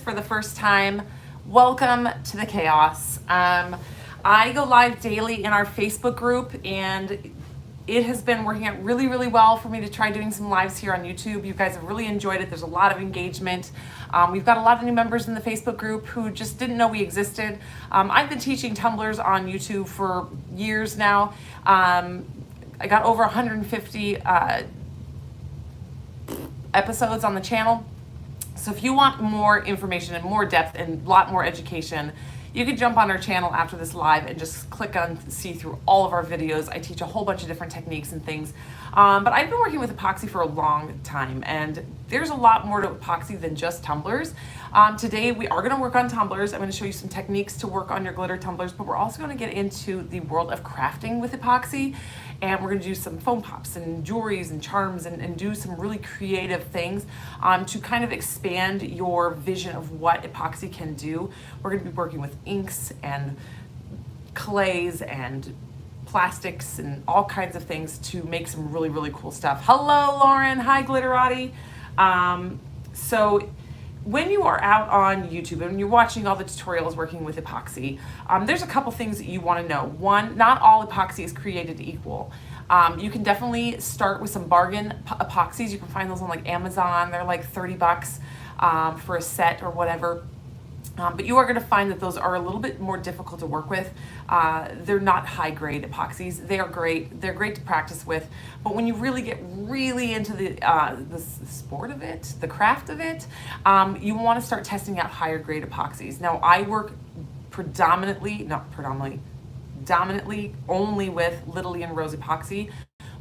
for the first time, welcome to the chaos. I go live daily in our Facebook group, and it has been working out really, really well for me to try doing some lives here on YouTube. You guys have really enjoyed it. There's a lot of engagement. We've got a lot of new members in the Facebook group who just didn't know we existed. I've been teaching tumblers on YouTube for years now. I got over 150 episodes on the channel. So if you want more information and more depth and a lot more education, you can jump on our channel after this live and just click on see through all of our videos. I teach a whole bunch of different techniques and things. But I've been working with epoxy for a long time, and there's a lot more to epoxy than just tumblers. Today we are going to work on tumblers. I'm going to show you some techniques to work on your glitter tumblers, but we're also going to get into the world of crafting with epoxy, and we're going to do some foam pops and jewelries and charms and do some really creative things to kind of expand your vision of what epoxy can do. We're going to be working with inks and clays and plastics and all kinds of things to make some really, really cool stuff. Hello, Lauren. Hi, Glitterati. So when you are out on YouTube and you're watching all the tutorials working with epoxy, there's a couple things that you want to know. One, not all epoxy is created equal. You can definitely start with some bargain epoxies. You can find those on like Amazon. They're like 30 bucks for a set or whatever. But you are going to find that those are a little bit more difficult to work with. They're not high grade epoxies. They are great. They're great to practice with. But when you really get really into the sport of it, the craft of it, you want to start testing out higher grade epoxies. Now I work dominantly only with Littlelee and Rose epoxy.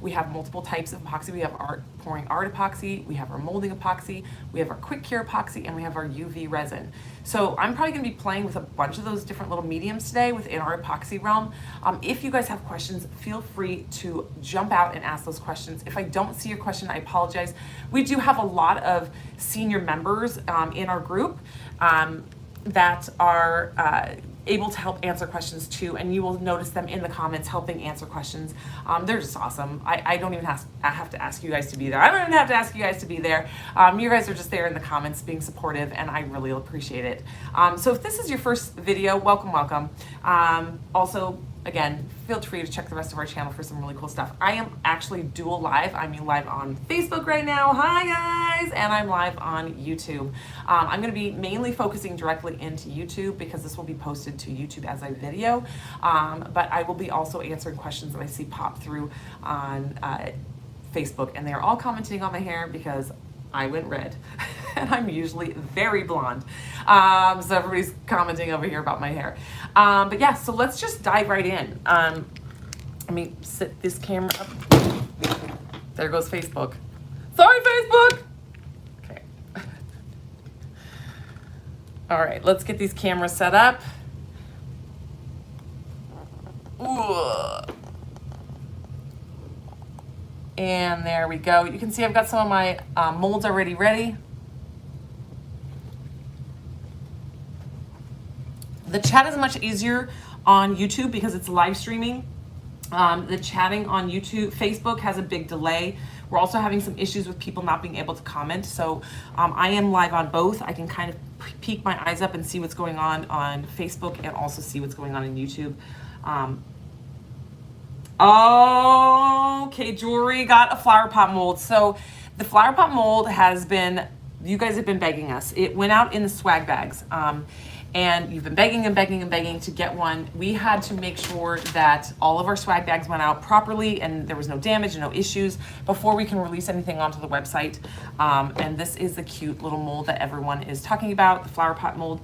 We have multiple types of epoxy. We have our pouring art epoxy, we have our molding epoxy, we have our quick cure epoxy, and we have our UV resin. So I'm probably gonna be playing with a bunch of those different little mediums today within our epoxy realm. If you guys have questions, feel free to jump out and ask those questions. If I don't see your question, I apologize. We do have a lot of senior members in our group that are able to help answer questions too, and you will notice them in the comments helping answer questions. They're just awesome. I don't even have to ask you guys to be there. I don't even have to ask you guys to be there. You guys are just there in the comments being supportive, and I really appreciate it. So if this is your first video, welcome, welcome. Also, again, feel free to check the rest of our channel for some really cool stuff. I am actually dual live. I'm live on Facebook right now. Hi guys! And I'm live on YouTube. I'm going to be mainly focusing directly into YouTube because this will be posted to YouTube as a video. But I will be also answering questions that I see pop through on Facebook, and they are all commenting on my hair because I went red. And I'm usually very blonde. So everybody's commenting over here about my hair. But yeah, so let's just dive right in. Let me set this camera up. There goes Facebook. Sorry, Facebook. Okay. All right, let's get these cameras set up. Ooh. And there we go. You can see I've got some of my molds already ready. The chat is much easier on YouTube because it's live streaming. The chatting on YouTube, Facebook has a big delay. We're also having some issues with people not being able to comment. So I am live on both. I can kind of peek my eyes up and see what's going on Facebook and also see what's going on in YouTube. Okay, jewelry got a flower pot mold. So the flower pot mold has been, you guys have been begging us. It went out in the swag bags. And you've been begging and begging and begging to get one. We had to make sure that all of our swag bags went out properly and there was no damage and no issues before we can release anything onto the website. And this is the cute little mold that everyone is talking about, the flower pot mold.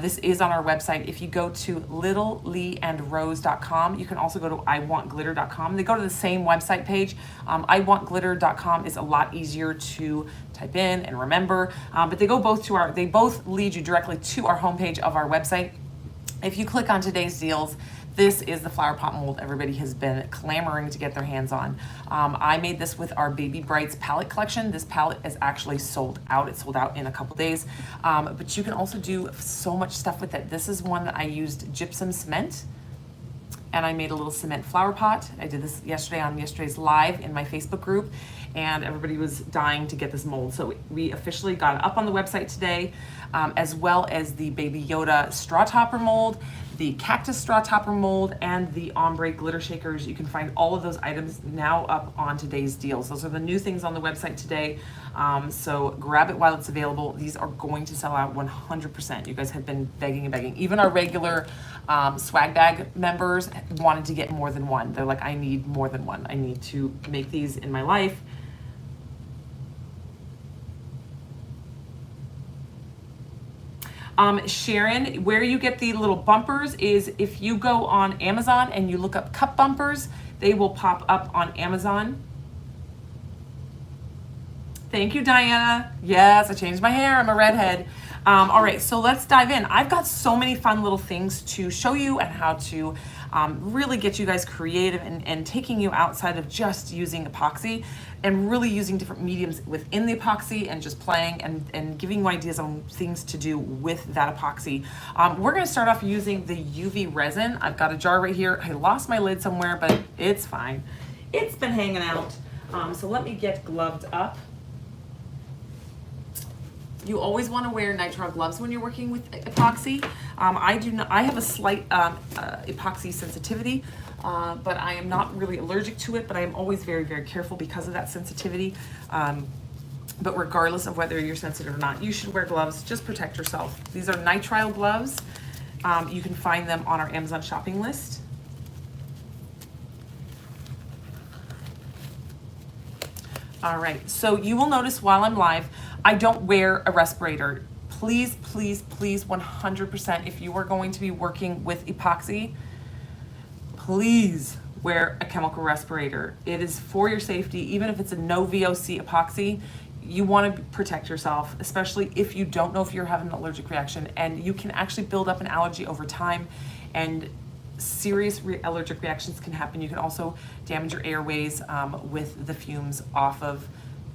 This is on our website. If you go to littlelee-and-rose.com, you can also go to iwantglitter.com. They go to the same website page. iwantglitter.com is a lot easier to type in and remember, but they both lead you directly to our homepage of our website. If you click on today's deals, this is the flower pot mold everybody has been clamoring to get their hands on. I made this with our Baby Brights palette collection. This palette is actually sold out. It sold out in a couple days, but you can also do so much stuff with it. This is one that I used gypsum cement and I made a little cement flower pot. I did this yesterday on yesterday's live in my Facebook group, and everybody was dying to get this mold. So we officially got it up on the website today, as well as the Baby Yoda straw topper mold, the cactus straw topper mold, and the ombre glitter shakers. You can find all of those items now up on today's deals. Those are the new things on the website today. So grab it while it's available. These are going to sell out 100%. You guys have been begging and begging. Even our regular swag bag members wanted to get more than one. They're like, I need more than one. I need to make these in my life. Sharon, where you get the little bumpers is if you go on Amazon and you look up cup bumpers, they will pop up on Amazon. Thank you, Diana. Yes, I changed my hair. I'm a redhead. All right, so let's dive in. I've got so many fun little things to show you and how to really get you guys creative and taking you outside of just using epoxy and really using different mediums within the epoxy and just playing and giving you ideas on things to do with that epoxy. We're gonna start off using the UV resin. I've got a jar right here. I lost my lid somewhere, but it's fine. It's been hanging out. So let me get gloved up. You always want to wear nitrile gloves when you're working with epoxy. I do not. I have a slight epoxy sensitivity, but I am not really allergic to it. But I am always very, very careful because of that sensitivity. But regardless of whether you're sensitive or not, you should wear gloves. Just protect yourself. These are nitrile gloves. You can find them on our Amazon shopping list. All right, so you will notice while I'm live, I don't wear a respirator. Please, please, please, 100%, if you are going to be working with epoxy, please wear a chemical respirator. It is for your safety. Even if it's a no VOC epoxy, you want to protect yourself, especially if you don't know if you're having an allergic reaction, and you can actually build up an allergy over time, and serious allergic reactions can happen. You can also damage your airways with the fumes off of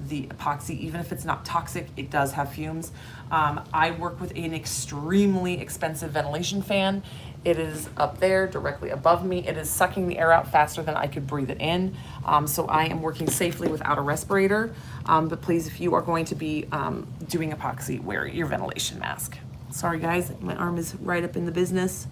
the epoxy. Even if it's not toxic, it does have fumes. I work with an extremely expensive ventilation fan. It is up there directly above me. It is sucking the air out faster than I could breathe it in. So I am working safely without a respirator. But please, if you are going to be doing epoxy, wear your ventilation mask. Sorry guys, my arm is right up in the business.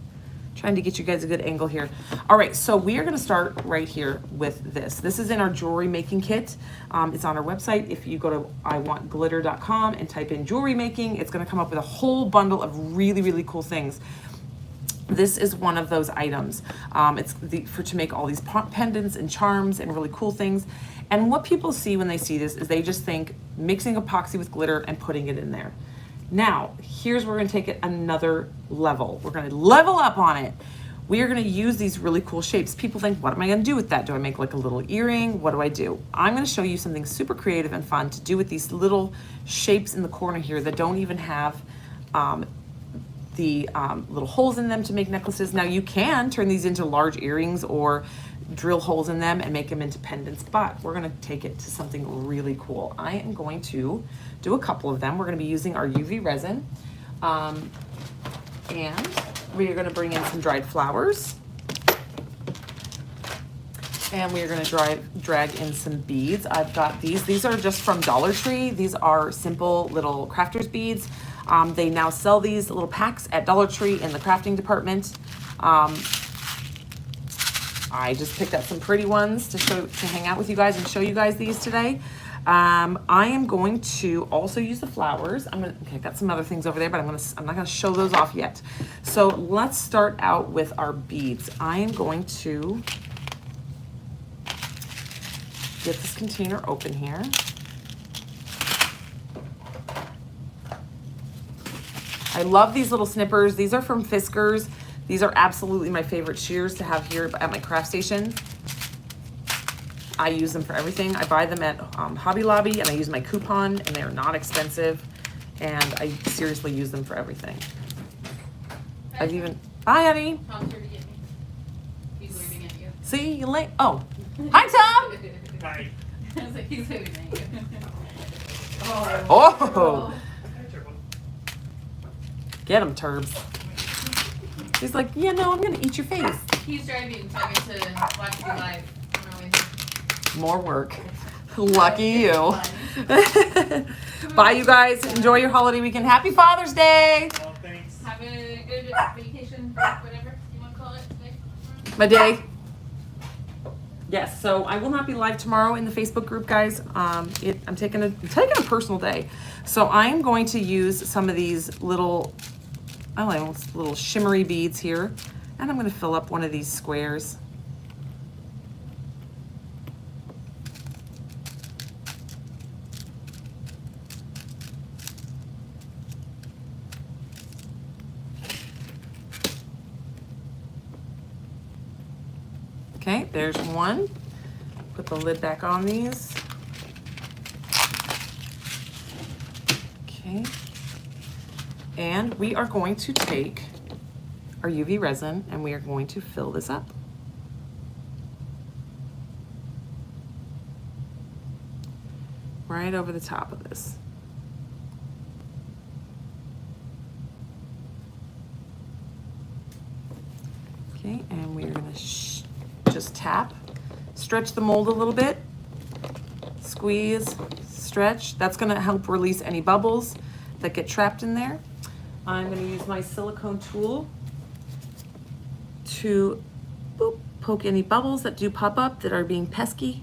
Trying to get you guys a good angle here. All right, so we are gonna start right here with this. This is in our jewelry making kit. It's on our website. If you go to iwantglitter.com and type in jewelry making, it's gonna come up with a whole bundle of really, really cool things. This is one of those items. It's to make all these pendants and charms and really cool things. And what people see when they see this is they just think mixing epoxy with glitter and putting it in there. Now, here's where we're gonna take it another level. We're gonna level up on it. We are gonna use these really cool shapes. People think, what am I gonna do with that? Do I make like a little earring? What do I do? I'm gonna show you something super creative and fun to do with these little shapes in the corner here that don't even have the little holes in them to make necklaces. Now you can turn these into large earrings or drill holes in them and make them into pendants, but we're gonna take it to something really cool. I am going to do a couple of them. We're gonna be using our UV resin, and we are gonna bring in some dried flowers, and we are gonna drag in some beads. I've got these are just from Dollar Tree. These are simple little crafters beads. They now sell these little packs at Dollar Tree in the crafting department. I just picked up some pretty ones to hang out with you guys and show you guys these today. I am going to also use the flowers. Okay, got some other things over there, but I'm not gonna show those off yet. So let's start out with our beads. I am going to get this container open here. I love these little snippers. These are from Fiskars. These are absolutely my favorite shears to have here at my craft station. I use them for everything. I buy them at Hobby Lobby, and I use my coupon, and they are not expensive, and I seriously use them for everything. Hi, honey. Tom's here to get me. He's waving at you. See, you late. Oh, hi, Tom. Hi. I was like, he's waving at you. Oh. Get him, Turbs. He's like, yeah, no, I'm gonna eat your face. He's driving, so I get to watch you live on our way home. More work. Lucky you. Fun. Bye, you guys. Enjoy your holiday weekend. Happy Father's Day. Well, thanks. Have a good vacation, whatever you want to call it today. My day. Yes, so I will not be live tomorrow in the Facebook group, guys. I'm taking a personal day. So I'm going to use some of these little, I don't know, little shimmery beads here. And I'm going to fill up one of these squares. Okay, there's one. Put the lid back on these. Okay. And we are going to take our UV resin and we are going to fill this up. Right over the top of this. Okay, and we're gonna just tap, stretch the mold a little bit, squeeze, stretch. That's gonna help release any bubbles that get trapped in there. I'm gonna use my silicone tool to boop, poke any bubbles that do pop up that are being pesky.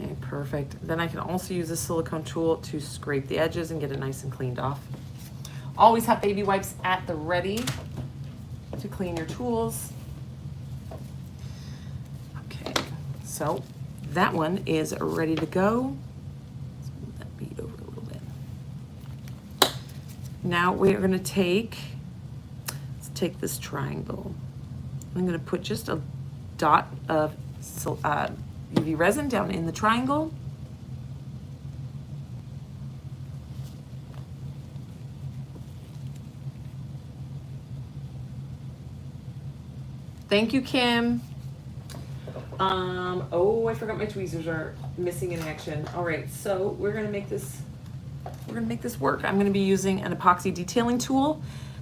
Okay, perfect. Then I can also use a silicone tool to scrape the edges and get it nice and cleaned off. Always have baby wipes at the ready to clean your tools. Okay, so that one is ready to go. Let's move that bead over a little bit. Now we're gonna let's take this triangle. I'm gonna put just a dot of UV resin down in the triangle. Thank you, Kim. Oh, I forgot my tweezers are missing in action. All right, so we're gonna make this work. I'm gonna be using an epoxy detailing tool.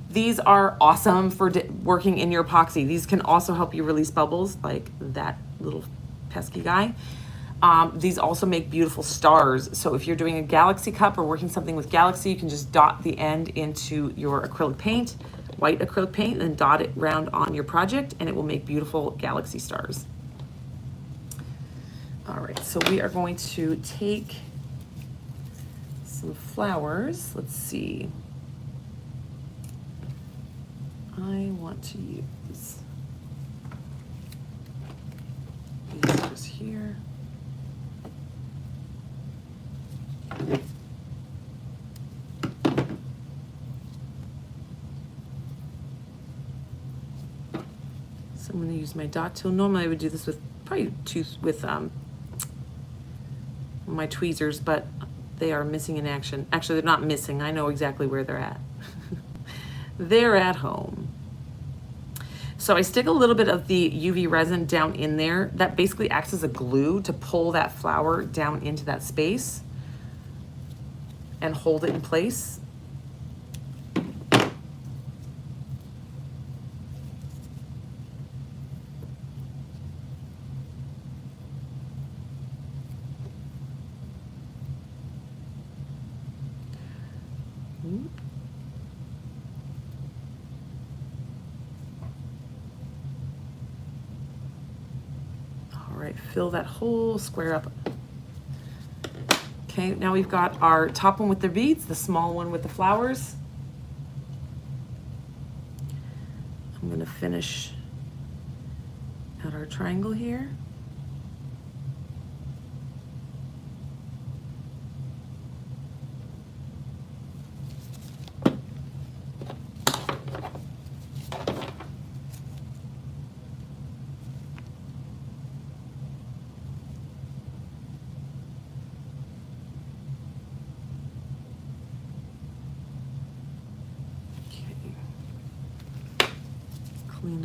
These are awesome for working in your epoxy. These can also help you release bubbles like that little pesky guy. These also make beautiful stars. So if you're doing a galaxy cup or working something with galaxy, you can just dot the end into your acrylic paint, white acrylic paint, and dot it round on your project and it will make beautiful galaxy stars. All right, so we are going to take some flowers. Let's see. I want to use these just here. So I'm going to use my dot tool. Normally I would do this with my tweezers, but they are missing in action. Actually, they're not missing. I know exactly where they're at. They're at home. So I stick a little bit of the UV resin down in there. That basically acts as a glue to pull that flower down into that space and hold it in place. All right, fill that whole square up. Okay, now we've got our top one with the beads, the small one with the flowers. I'm going to finish at our triangle here.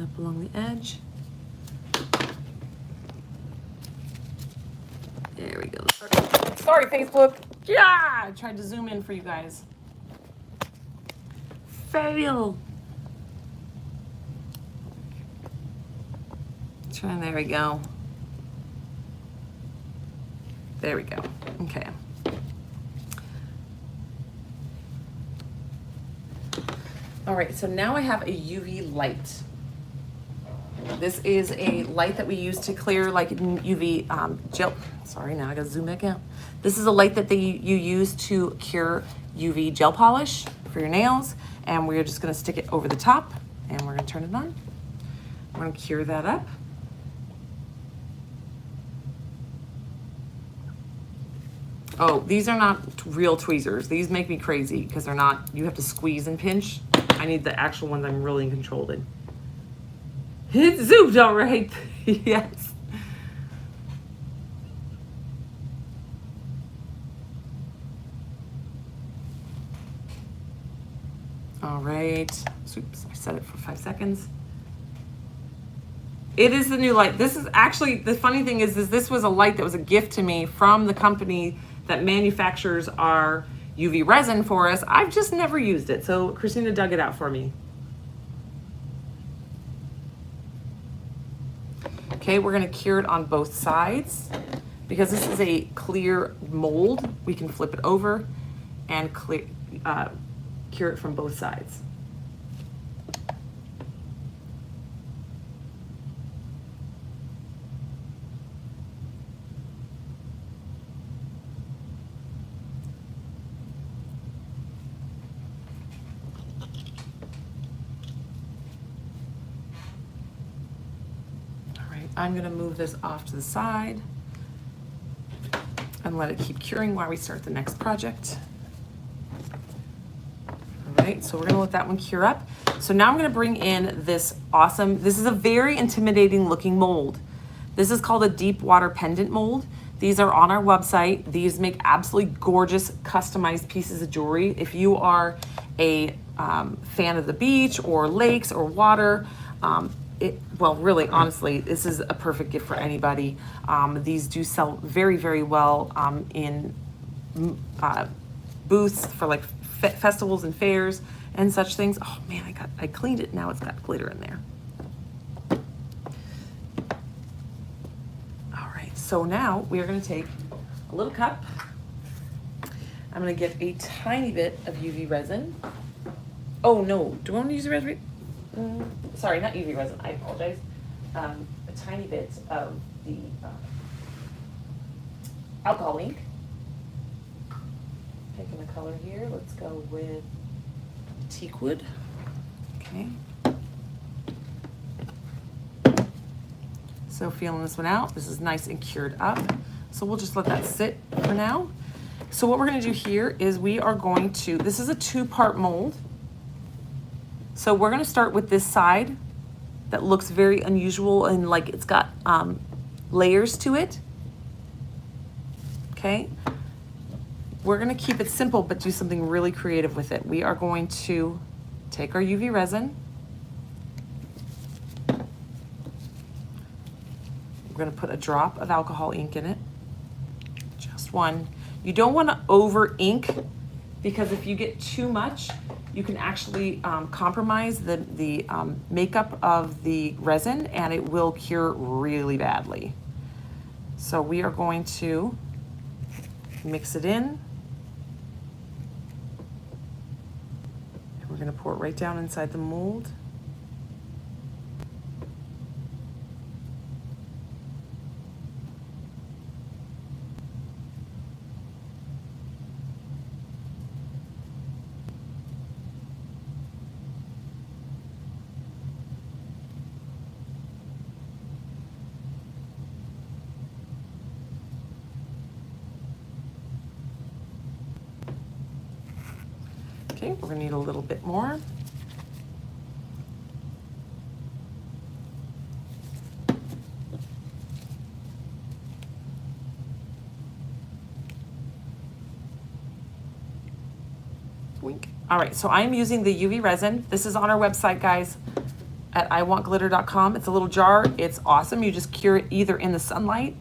up along the edge. There we go. Sorry, Facebook. Yeah, I tried to zoom in for you guys. Fail. There we go. There we go. Okay. All right, so now I have a UV light. This is a light that we use to clear like UV gel. Sorry, now I gotta zoom back out. This is a light that you use to cure UV gel polish for your nails, and we're just gonna stick it over the top, and we're gonna turn it on. We're gonna cure that up. Oh, these are not real tweezers. These make me crazy because they're not, you have to squeeze and pinch. I need the actual ones I'm really in control in. It zoomed all right. Yes. All right. Oops, I set it for 5 seconds. It is the new light. This is actually, the funny thing is this was a light that was a gift to me from the company that manufactures our UV resin for us. I've just never used it. So Christina dug it out for me. Okay, we're gonna cure it on both sides. Because this is a clear mold, we can flip it over and cure it from both sides. I'm gonna move this off to the side and let it keep curing while we start the next project. All right, so we're gonna let that one cure up. So now I'm gonna bring in this this is a very intimidating looking mold. This is called a deep water pendant mold. These are on our website. These make absolutely gorgeous customized pieces of jewelry. If you are a fan of the beach or lakes or water, well, really, honestly, this is a perfect gift for anybody. These do sell very, very well in booths for like festivals and fairs and such things. Oh man, I cleaned it. Now it's got glitter in there. All right, so now we are going to take a little cup. I'm going to get a tiny bit of UV resin. Oh no, do I want to use the resin? Sorry, not UV resin, I apologize. A tiny bit of the alcohol ink. Picking a color here, let's go with teakwood. Okay. So feeling this one out, this is nice and cured up. So we'll just let that sit for now. So what we're gonna do here is we are going to, this is a 2-part mold. So we're gonna start with this side that looks very unusual and like it's got layers to it. Okay. We're gonna keep it simple, but do something really creative with it. We are going to take our UV resin. We're gonna put a drop of alcohol ink in it, just one. You don't wanna over ink because if you get too much, you can actually compromise the makeup of the resin and it will cure really badly. So we are going to mix it in. And we're gonna pour it right down inside the mold. Okay, we're gonna need a little bit more. Wink. All right, so I'm using the UV resin. This is on our website, guys. at iwantglitter.com. It's a little jar. It's awesome. You just cure it either in the sunlight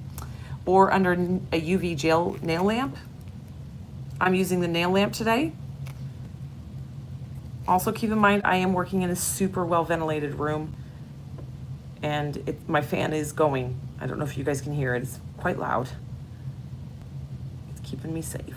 or under a UV gel nail lamp. I'm using the nail lamp today. Also keep in mind, I am working in a super well ventilated room, and my fan is going. I don't know if you guys can hear it. It's quite loud. It's keeping me safe.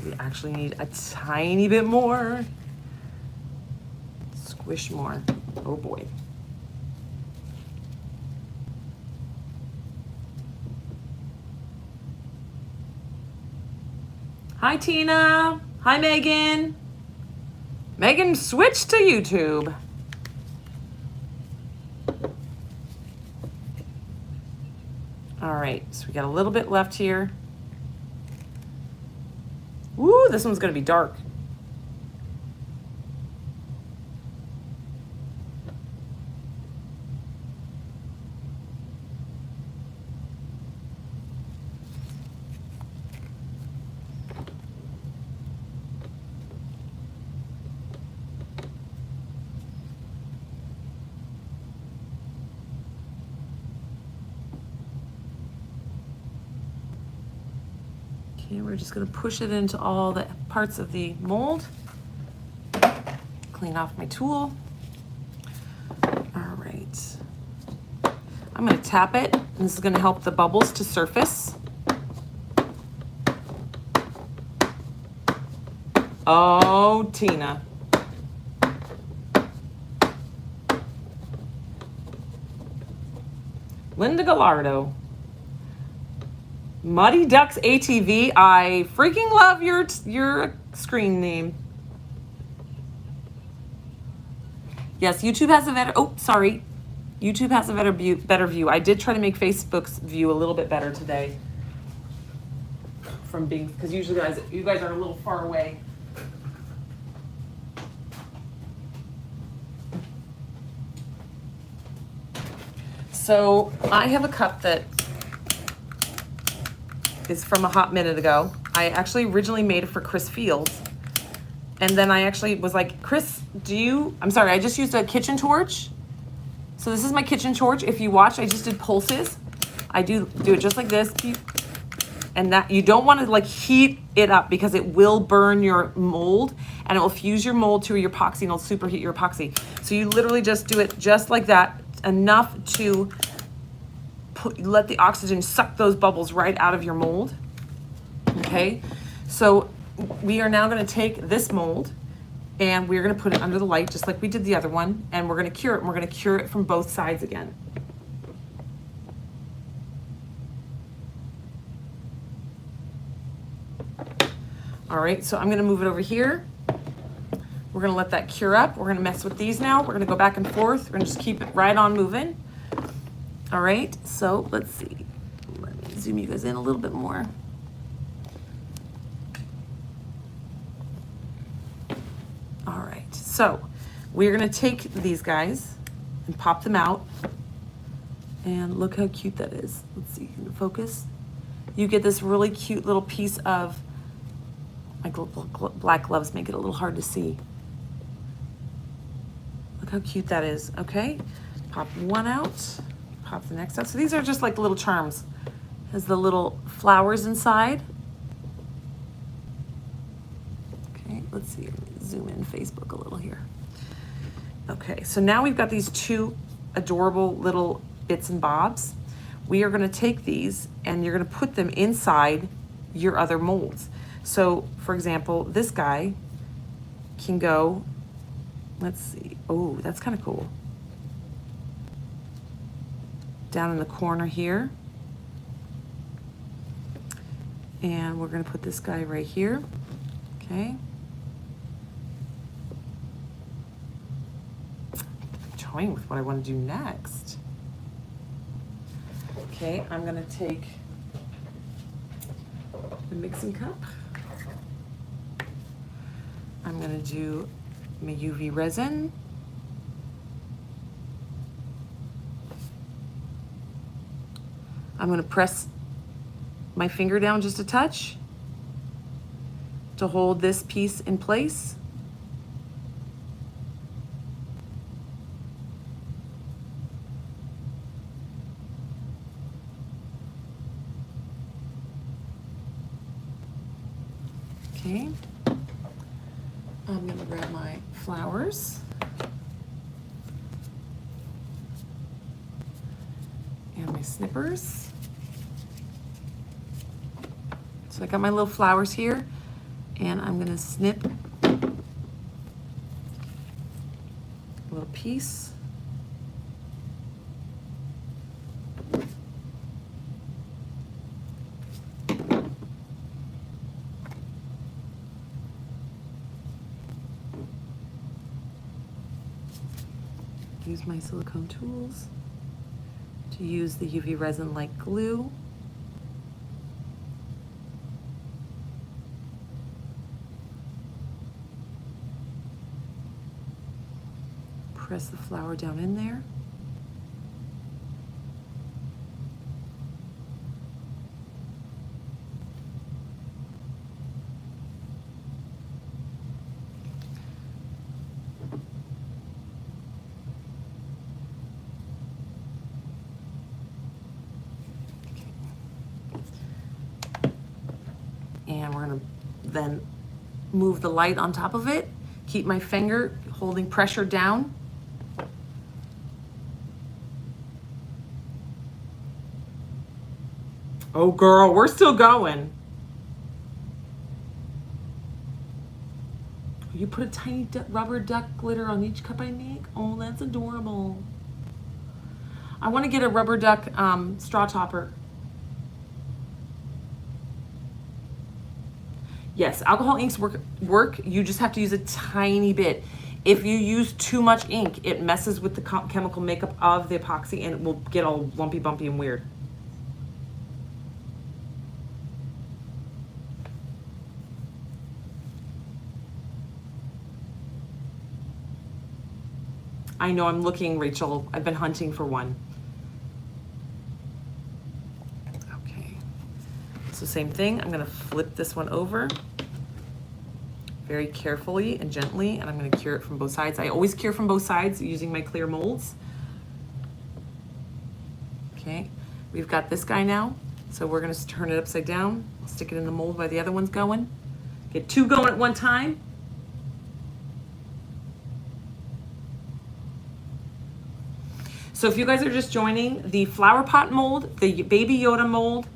We actually need a tiny bit more. Squish more. Oh boy. Hi Tina. Hi Megan. Megan switched to YouTube. All right, so we got a little bit left here. Woo, this one's gonna be dark. Okay, we're just gonna push it into all the parts of the mold. Clean off my tool. All right. I'm gonna tap it, and this is gonna help the bubbles to surface. Oh, Tina. Linda Gallardo. Muddy Ducks ATV. I freaking love your screen name. Yes, YouTube has a better, oh, sorry. YouTube has a better view. I did try to make Facebook's view a little bit better today. From being, because usually you guys are a little far away. So I have a cup that is from a hot minute ago. I actually originally made it for Chris Fields. And then I actually was like, Chris, I'm sorry, I just used a kitchen torch. So this is my kitchen torch. If you watch, I just did pulses. I do it just like this. And that you don't want to like heat it up because it will burn your mold and it will fuse your mold to your epoxy and it'll superheat your epoxy. So you literally just do it just like that, enough to let the oxygen suck those bubbles right out of your mold. Okay, so we are now going to take this mold and we're going to put it under the light just like we did the other one, and we're going to cure it, and we're going to cure it from both sides again. All right, so I'm going to move it over here. We're going to let that cure up. We're going to mess with these now. We're going to go back and forth. We're going to just keep it right on moving. All right, so let's see. Let me zoom you guys in a little bit more. All right, so we're gonna take these guys and pop them out. And look how cute that is. Let's see, can you focus? You get this really cute little piece of, my black gloves make it a little hard to see. Look how cute that is, okay? Pop one out. Pop the next out. So these are just like little charms. Has the little flowers inside. Okay, let's see. Zoom in Facebook a little here. Okay, so now we've got these two adorable little bits and bobs. We are going to take these and you're going to put them inside your other molds. So, for example, this guy can go, let's see. Oh, that's kind of cool. Down in the corner here. And we're going to put this guy right here. Okay. I'm toying with what I want to do next. Okay, I'm going to take the mixing cup. I'm going to do my UV resin. I'm going to press my finger down just a touch to hold this piece in place. Okay, I'm going to grab my flowers and my snippers. So I got my little flowers here, and I'm going to snip a little piece. Use my silicone tools to use the UV resin like glue. Press the flower down in there. And we're going to then move the light on top of it. Keep my finger holding pressure down. Oh girl, we're still going. You put a tiny rubber duck glitter on each cup I make? Oh, that's adorable. I want to get a rubber duck straw topper. Yes, alcohol inks work. You just have to use a tiny bit. If you use too much ink, it messes with the chemical makeup of the epoxy and it will get all lumpy, bumpy, and weird. I know, I'm looking, Rachel. I've been hunting for one. Okay. So same thing, I'm gonna flip this one over very carefully and gently, and I'm gonna cure it from both sides. I always cure from both sides using my clear molds. Okay, we've got this guy now. So we're gonna turn it upside down. I'll stick it in the mold while the other one's going. Get two going at one time. So if you guys are just joining, the flower pot mold, the baby Yoda mold,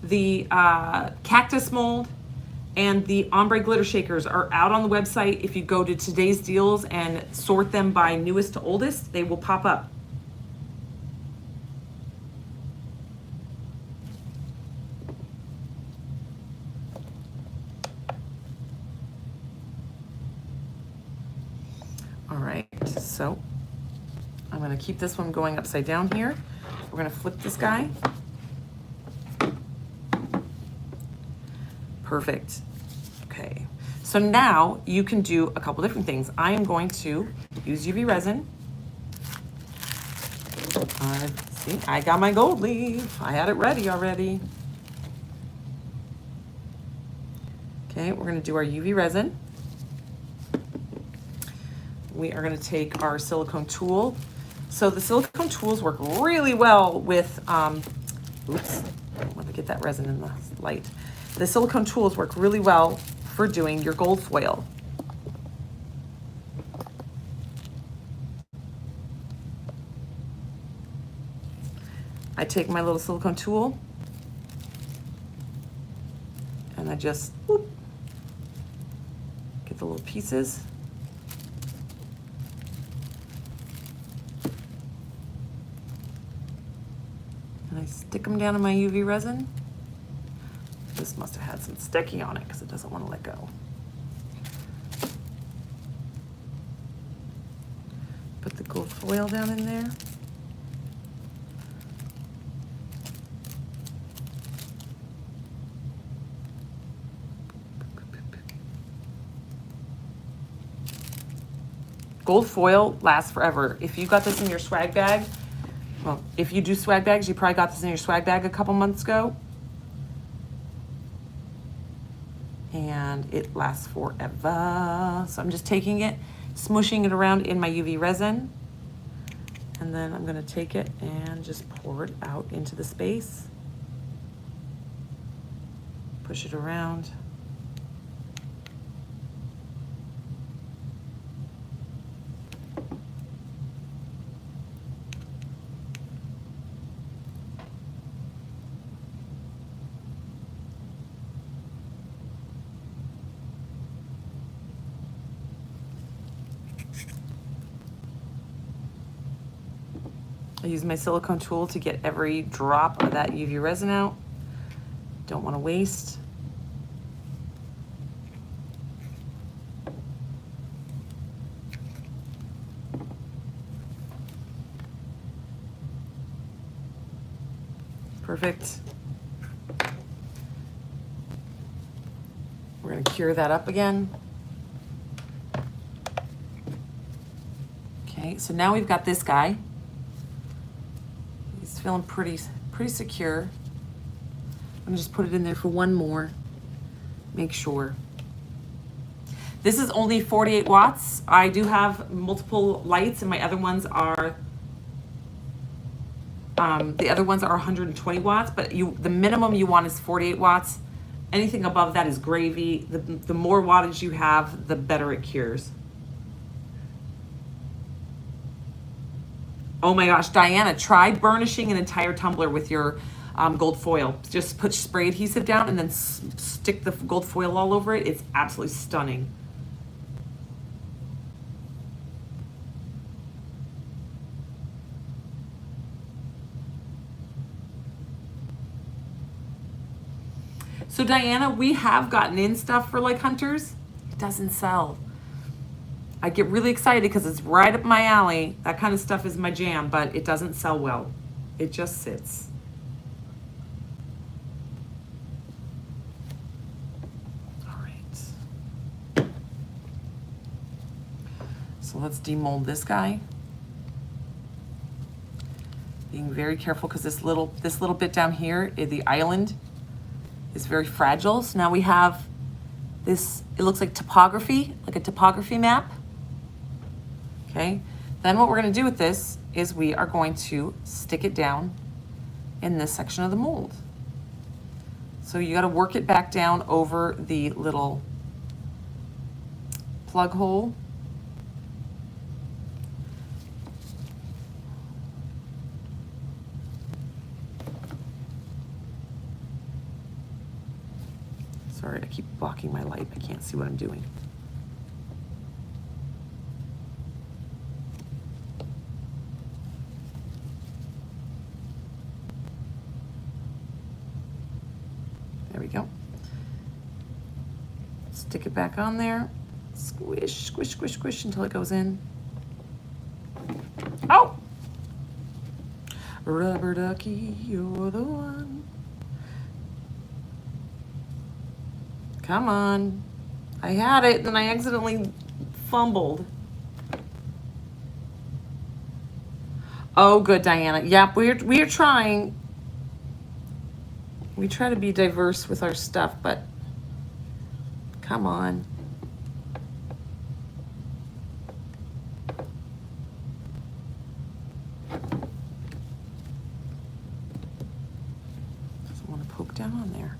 the cactus mold, and the ombre glitter shakers are out on the website. If you go to today's deals and sort them by newest to oldest, they will pop up. All right, so I'm gonna keep this one going upside down here. We're gonna flip this guy. Perfect. Okay, so now you can do a couple different things. I am going to use UV resin. See, I got my gold leaf. I had it ready already. Okay, we're gonna do our UV resin. We are gonna take our silicone tool. So the silicone tools work really well with, oops, let me get that resin in the light. The silicone tools work really well for doing your gold foil. I take my little silicone tool and I just whoop, get the little pieces. And I stick them down in my UV resin. This must have had some sticky on it because it doesn't want to let go. Put the gold foil down in there. Gold foil lasts forever. If you got this in your swag bag, well, if you do swag bags, you probably got this in your swag bag a couple months ago. And it lasts forever. So I'm just taking it, smushing it around in my UV resin. And then I'm gonna take it and just pour it out into the space. Push it around. I use my silicone tool to get every drop of that UV resin out. Don't want to waste. Perfect. We're going to cure that up again. Okay, so now we've got this guy. He's feeling pretty secure. I'm gonna just put it in there for one more. Make sure. This is only 48 watts. I do have multiple lights, and my other ones are the other ones are 120 watts, but the minimum you want is 48 watts. Anything above that is gravy. The more wattage you have, the better it cures. Oh my gosh, Diana, try burnishing an entire tumbler with your gold foil. Just put spray adhesive down and then stick the gold foil all over it. It's absolutely stunning. So Diana, we have gotten in stuff for like hunters. It doesn't sell. I get really excited because it's right up my alley. That kind of stuff is my jam, but it doesn't sell well. It just sits. All right. So let's demold this guy. Being very careful because this little bit down here, the island, is very fragile. So now we have this, it looks like topography, like a topography map. Okay, then what we're going to do with this is we are going to stick it down in this section of the mold. So you got to work it back down over the little plug hole. Sorry, I keep blocking my light. I can't see what I'm doing. There we go. Stick it back on there. Squish, squish, squish, squish until it goes in. Oh! Rubber ducky, you're the one. Come on. I had it, then I accidentally fumbled. Oh, good, Diana. Yep, we're trying. We try to be diverse with our stuff, but come on. Doesn't want to poke down on there.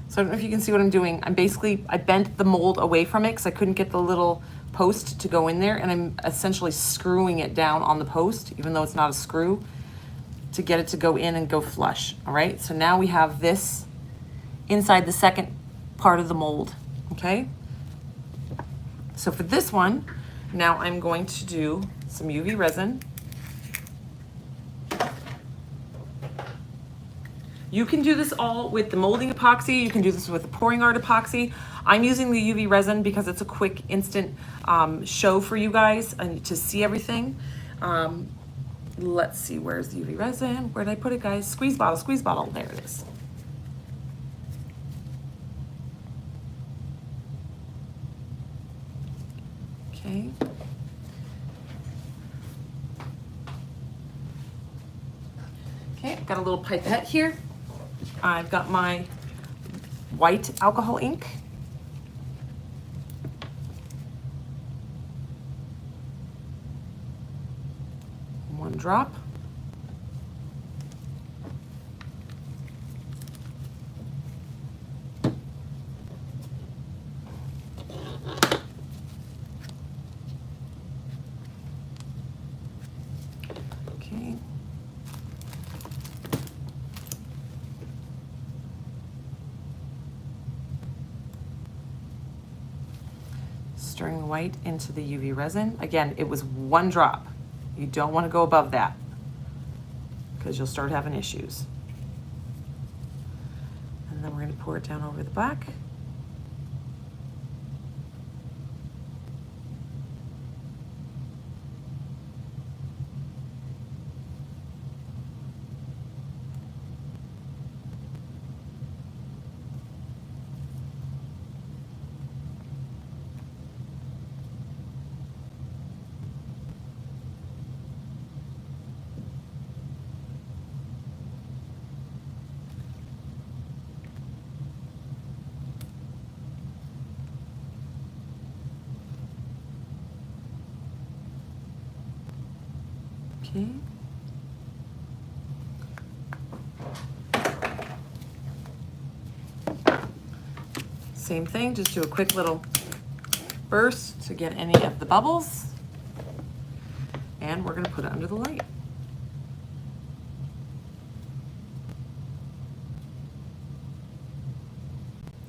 So I don't know if you can see what I'm doing. I bent the mold away from it because I couldn't get the little post to go in there, and I'm essentially screwing it down on the post, even though it's not a screw, to get it to go in and go flush, all right? So now we have this inside the second part of the mold, okay? So for this one, Now I'm going to do some UV resin. You can do this all with the molding epoxy. You can do this with the pouring art epoxy. I'm using the UV resin because it's a quick, instant show for you guys and to see everything. Let's see, where's the UV resin? Where did I put it, guys? Squeeze bottle, squeeze bottle. There it is. Okay. Okay, I've got a little pipette here. I've got my white alcohol ink. One drop. Okay. Stirring the white into the UV resin. Again, it was one drop. You don't want to go above that because you'll start having issues. And then we're going to pour it down over the back. Okay. Same thing, just do a quick little burst to get any of the bubbles. And we're going to put it under the light.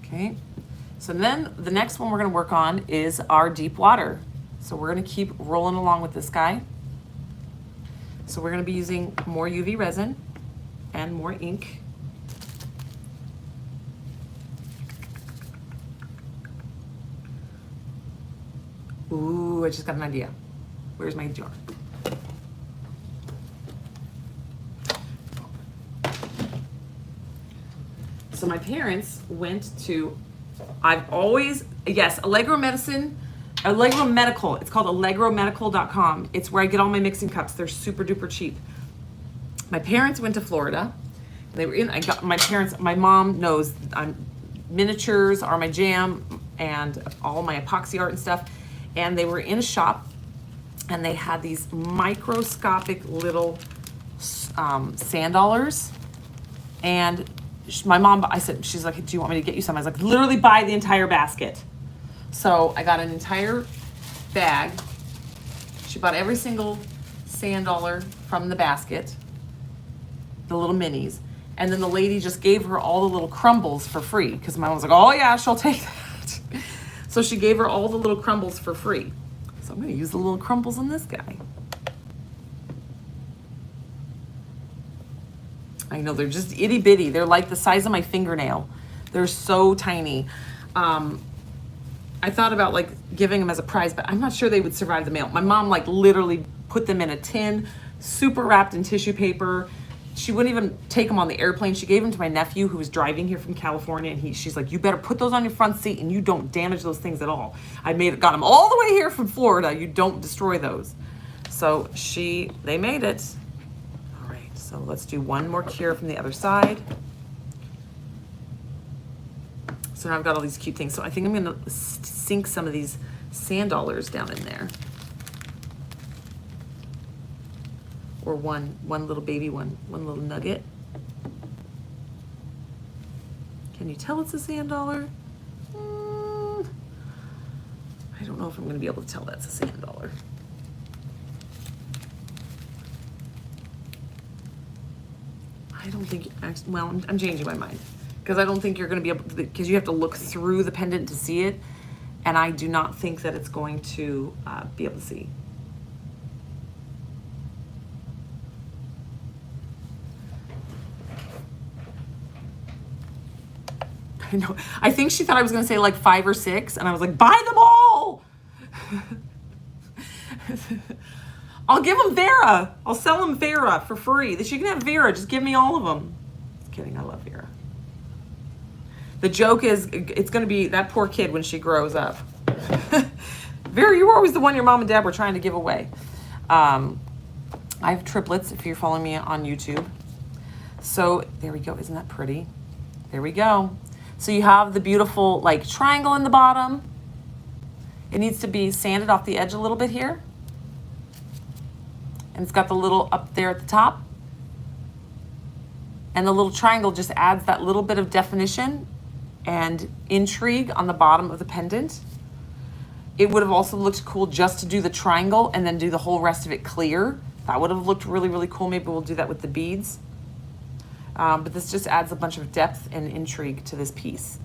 Okay. So then the next one we're going to work on is our deep water. So we're going to keep rolling along with this guy. So we're going to be using more UV resin and more ink. Ooh, I just got an idea. Where's my jar? So my parents went to, I've always, yes, Allegro Medical. It's called allegromedical.com. It's where I get all my mixing cups. They're super duper cheap. My parents went to Florida. They were in, my mom knows miniatures are my jam and all my epoxy art and stuff. And they were in a shop and they had these microscopic little sand dollars. And my mom, she's like, do you want me to get you some? I was like, literally buy the entire basket. So I got an entire bag. She bought every single sand dollar from the basket, the little minis. And then the lady just gave her all the little crumbles for free because my mom was like, oh yeah, she'll take that. So she gave her all the little crumbles for free. So I'm gonna use the little crumbles on this guy. I know, they're just itty bitty. They're like the size of my fingernail. They're so tiny. I thought about like giving them as a prize, but I'm not sure they would survive the mail. My mom like literally put them in a tin, super wrapped in tissue paper. She wouldn't even take them on the airplane. She gave them to my nephew who was driving here from California, and she's like, you better put those on your front seat and you don't damage those things at all. Got them all the way here from Florida. You don't destroy those. So they made it. All right, so let's do one more cure from the other side. So now I've got all these cute things. So I think I'm gonna sink some of these sand dollars down in there. Or one little baby one little nugget. Can you tell it's a sand dollar? I don't know if I'm gonna be able to tell that's a sand dollar. I don't think, well, I'm changing my mind. Because I don't think you're going to be able to, because you have to look through the pendant to see it. and I do not think that it's going to be able to see. I know. I think she thought I was going to say like 5 or 6, and I was like, buy them all. I'll give them Vera. I'll sell them Vera for free. She can have Vera. Just give me all of them. Just kidding. I love Vera. The joke is, it's going to be that poor kid when she grows up. Vera, you were always the one your mom and dad were trying to give away. I have triplets if you're following me on YouTube. So there we go. Isn't that pretty? There we go. So you have the beautiful like triangle in the bottom. It needs to be sanded off the edge a little bit here. And it's got the little up there at the top. And the little triangle just adds that little bit of definition and intrigue on the bottom of the pendant. It would have also looked cool just to do the triangle and then do the whole rest of it clear. That would have looked really, really cool. Maybe we'll do that with the beads. But this just adds a bunch of depth and intrigue to this piece.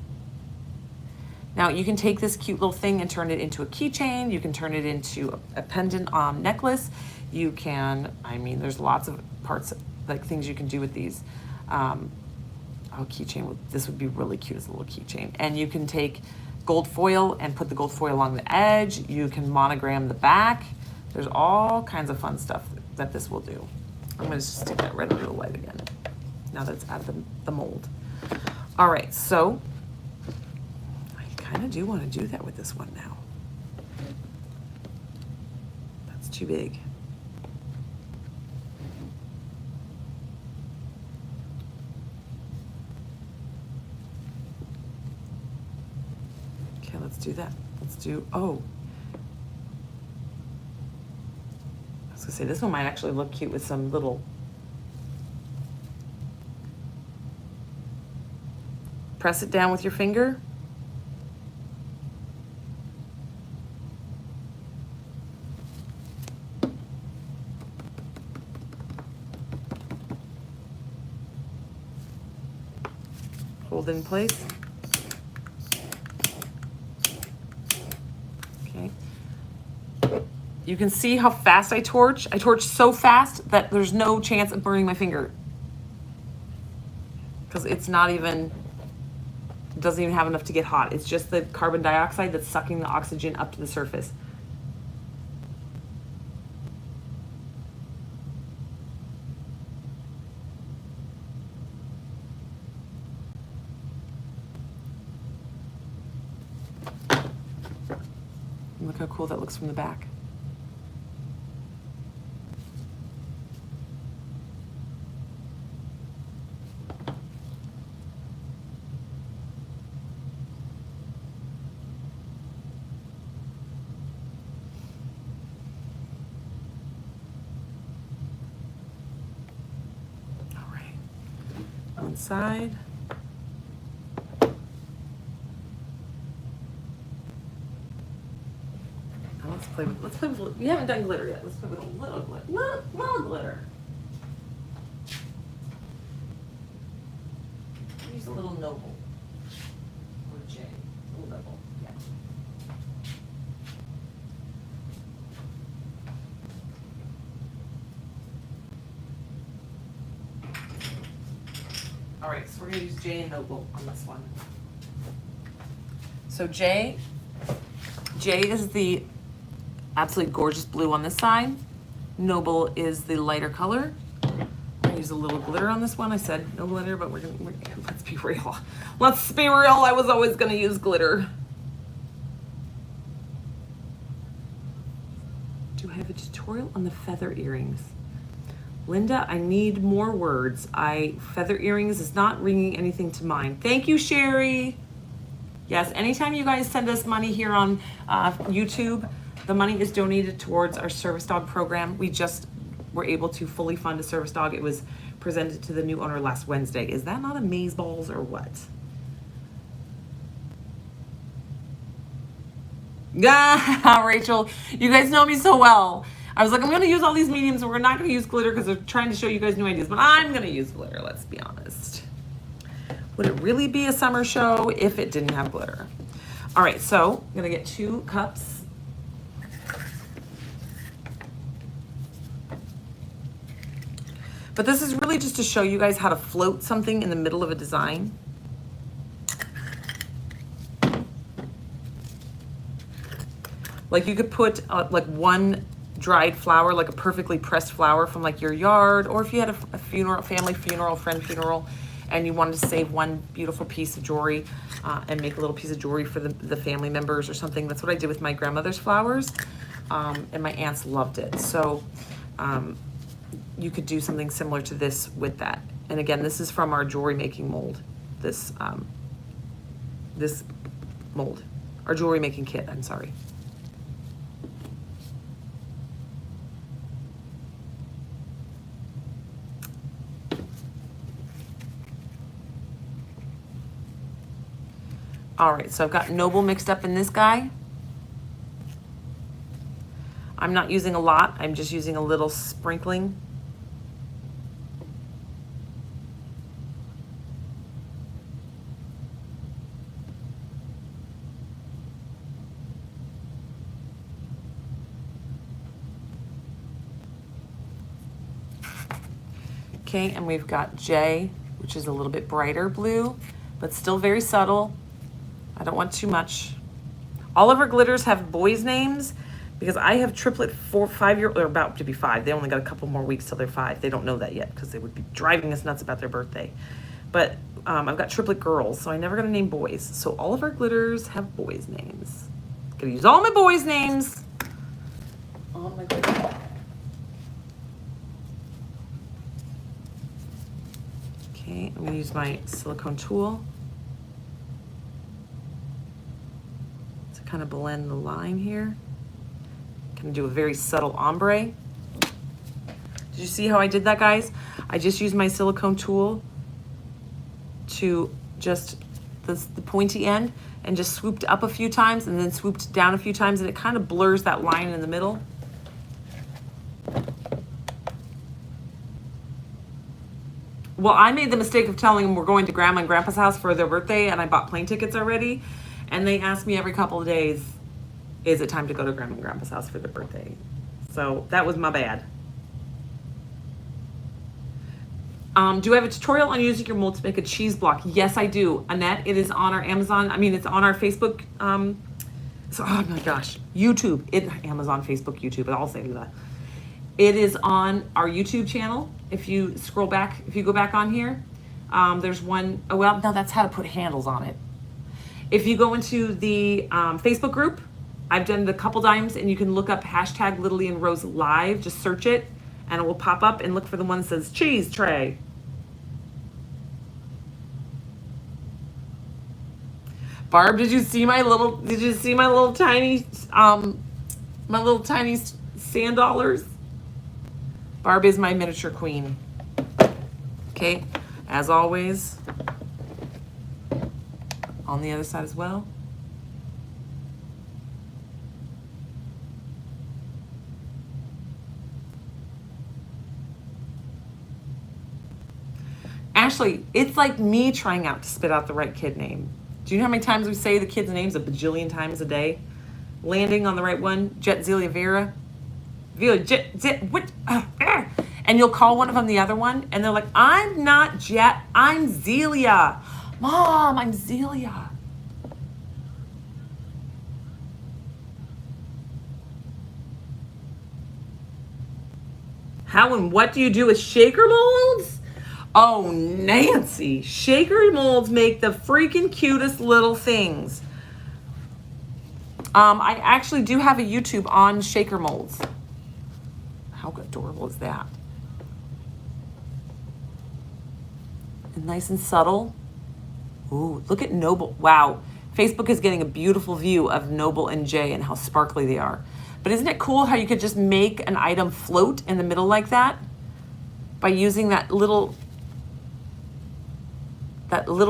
Now you can take this cute little thing and turn it into a keychain. You can turn it into a pendant necklace. You can, I mean, there's lots of parts, like things you can do with these. Keychain, this would be really cute as a little keychain. And you can take gold foil and put the gold foil along the edge. You can monogram the back. There's all kinds of fun stuff that this will do. I'm gonna just stick that red under the light again, now that it's out of the mold. All right, so I kind of do want to do that with this one now. That's too big. Okay, let's do that. Let's do, oh. I was gonna say, this one might actually look cute with some little press it down with your finger. Hold it in place. Okay. You can see how fast I torch. I torch so fast that there's no chance of burning my finger. Because it's not even, doesn't even have enough to get hot. It's just the carbon dioxide that's sucking the oxygen up to the surface. Look how cool that looks from the back. One side. Now let's play with, we haven't done glitter yet. Let's play with a little glitter. Little glitter. Use a little noble. Or J. A little noble. Yeah. All right, so we're gonna use J and Noble on this one. So J is the absolutely gorgeous blue on this side. Noble is the lighter color. I'm gonna use a little glitter on this one. I said no glitter, but let's be real. Let's be real, I was always gonna use glitter. Do I have a tutorial on the feather earrings? Linda, I need more words. Feather earrings is not ringing anything to mind. Thank you, Sherry. Yes, anytime you guys send us money here on YouTube, the money is donated towards our service dog program. We just were able to fully fund a service dog. It was presented to the new owner last Wednesday. Is that not amazeballs or what? Ah, Rachel, you guys know me so well. I was like, I'm going to use all these mediums, and we're not going to use glitter because they're trying to show you guys new ideas, but I'm going to use glitter, let's be honest. Would it really be a summer show if it didn't have glitter? All right, so I'm gonna get 2 cups. But this is really just to show you guys how to float something in the middle of a design. Like you could put like one dried flower, like a perfectly pressed flower from like your yard, or if you had a funeral, family funeral, friend funeral, and you wanted to save one beautiful piece of jewelry and make a little piece of jewelry for the family members or something. That's what I did with my grandmother's flowers, and my aunts loved it. So you could do something similar to this with that. And again, this is from our jewelry making mold. This this mold, our jewelry making kit, I'm sorry. All right, so I've got Noble mixed up in this guy. I'm not using a lot, I'm just using a little sprinkling. Okay, and we've got J, which is a little bit brighter blue, but still very subtle. I don't want too much. All of our glitters have boys' names because I have triplet 5-year-old, or about to be 5. They only got a couple more weeks till they're 5. They don't know that yet because they would be driving us nuts about their birthday. But I've got triplet girls, so I'm never gonna name boys. So all of our glitters have boys' names. Gonna use all my boys' names on my glitter. Okay, I'm gonna use my silicone tool to kind of blend the line here. Gonna do a very subtle ombre. Did you see how I did that, guys? I just used my silicone tool to just the pointy end and just swooped up a few times and then swooped down a few times, and it kind of blurs that line in the middle. Well, I made the mistake of telling them we're going to Grandma and Grandpa's house for their birthday, and I bought plane tickets already. And they ask me every couple of days, is it time to go to Grandma and Grandpa's house for their birthday? So that was my bad. Do I have a tutorial on using your mold to make a cheese block? Yes, I do. Annette, it is on our Amazon. I mean, it's on our Facebook. So, oh my gosh, YouTube. Amazon, Facebook, YouTube. I'll say that. It is on our YouTube channel. If you scroll back, if you go back on here, there's one. Oh, well, no, that's how to put handles on it. If you go into the Facebook group, I've done it a couple times, and you can look up hashtag Littlelee and Rose Live. Just search it, and it will pop up, and look for the one that says cheese tray. Barb, did you see my little tiny, my little tiny sand dollars? Barb is my miniature queen. Okay, as always, on the other side as well. Ashley, it's like me trying out to spit out the right kid name. Do you know how many times we say the kids' names a bajillion times a day? Landing on the right one, Jet Zelia Vera. And you'll call one of them the other one, and they're like, I'm not Jet, I'm Zelia. Mom, I'm Zelia. How and what do you do with shaker molds? Oh, Nancy, shaker molds make the freaking cutest little things. I actually do have a YouTube on shaker molds. How adorable is that? And nice and subtle. Ooh, look at Noble. Wow. Facebook is getting a beautiful view of Noble and Jay and how sparkly they are. But isn't it cool how you could just make an item float in the middle like that by using that little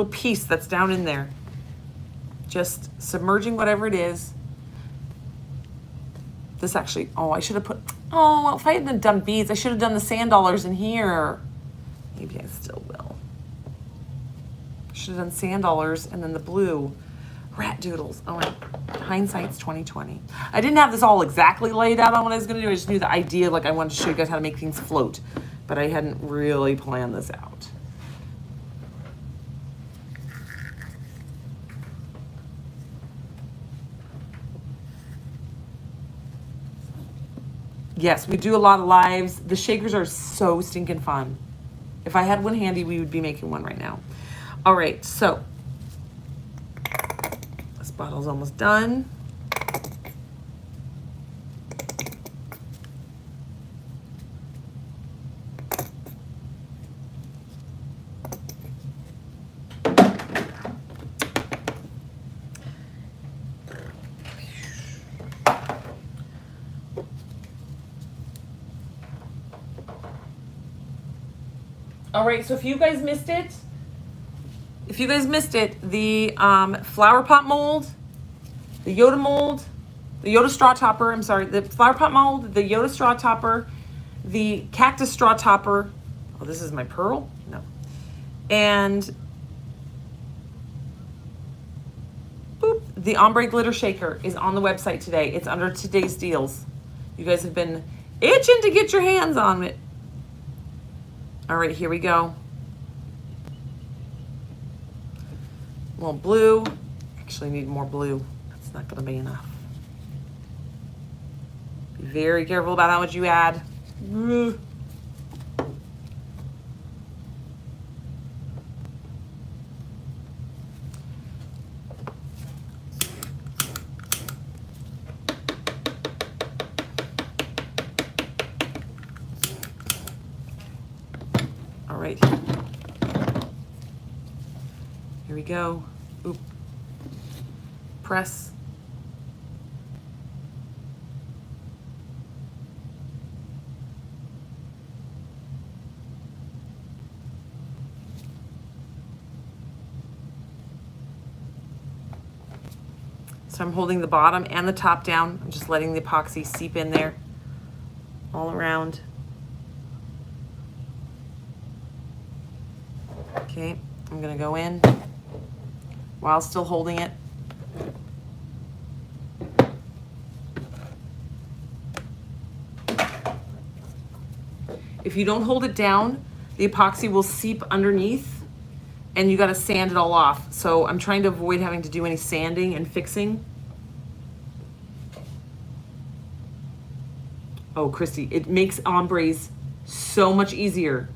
piece that's down in there? Just submerging whatever it is. This actually, oh, I should have put, oh, if I hadn't done beads, I should have done the sand dollars in here. Maybe I still will. Should have done sand dollars and then the blue. rat doodles. Oh, my, hindsight's 2020. I didn't have this all exactly laid out on what I was gonna do. I just knew the idea, like I wanted to show you guys how to make things float, but I hadn't really planned this out. Yes, we do a lot of lives. The shakers are so stinking fun. If I had one handy, we would be making one right now. All right, so this bottle's almost done. All right, so if you guys missed it, the flower pot mold, the Yoda mold, the Yoda straw topper, I'm sorry, the flower pot mold, the Yoda straw topper, the cactus straw topper, oh, this is my pearl? No. And boop, the ombre glitter shaker is on the website today. It's under today's deals. You guys have been itching to get your hands on it. All right, here we go. A little blue. Actually need more blue. That's not gonna be enough. Be very careful about how much you add. Right here we go. Oop. Press. So I'm holding the bottom and the top down. I'm just letting the epoxy seep in there all around. Okay, I'm gonna go in while still holding it. If you don't hold it down, the epoxy will seep underneath and you gotta sand it all off. So I'm trying to avoid having to do any sanding and fixing. Oh, Christy, it makes ombres so much easier.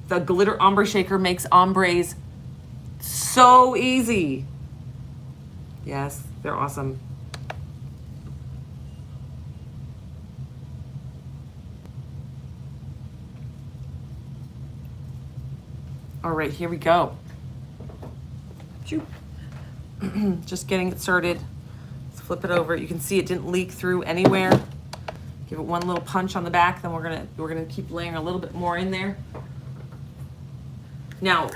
The glitter ombre shaker makes ombres so easy. Yes, they're awesome. All right, here we go. Just getting it started. Let's flip it over. You can see it didn't leak through anywhere. Give it one little punch on the back, then we're gonna keep layering a little bit more in there. Now,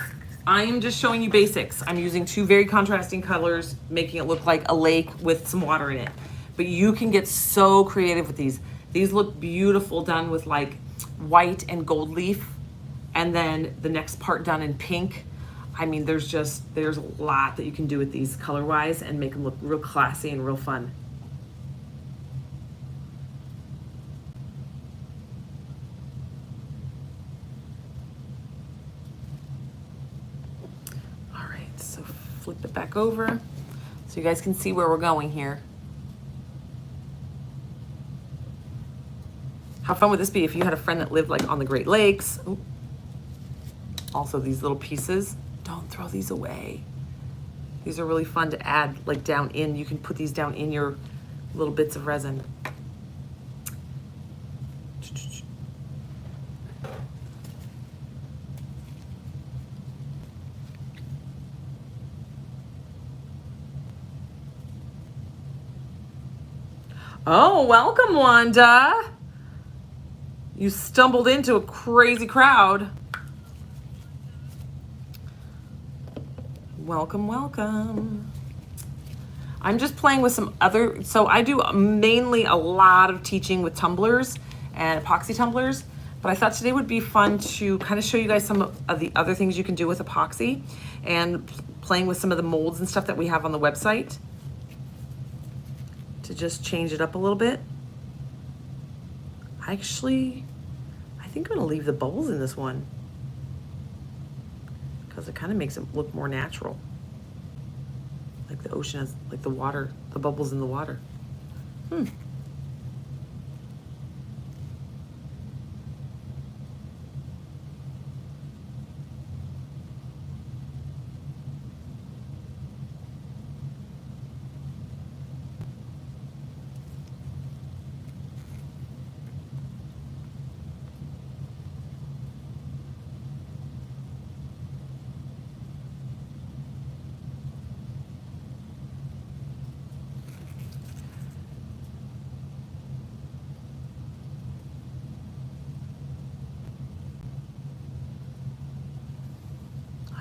I am just showing you basics. I'm using two very contrasting colors, making it look like a lake with some water in it. But you can get so creative with these. These look beautiful done with like white and gold leaf, and then the next part done in pink. I mean, there's a lot that you can do with these color-wise and make them look real classy and real fun. Flip it back over so you guys can see where we're going here. How fun would this be if you had a friend that lived like on the Great Lakes? Ooh. Also these little pieces, don't throw these away. These are really fun to add like down in. You can put these down in your little bits of resin. Oh, welcome, Wanda. You stumbled into a crazy crowd. Welcome, welcome. I'm just playing with some other, so I do mainly a lot of teaching with tumblers and epoxy tumblers, but I thought today would be fun to kind of show you guys some of the other things you can do with epoxy and playing with some of the molds and stuff that we have on the website to just change it up a little bit. Actually, I think I'm gonna leave the bubbles in this one because it kind of makes it look more natural. Like the ocean has, like the water, the bubbles in the water.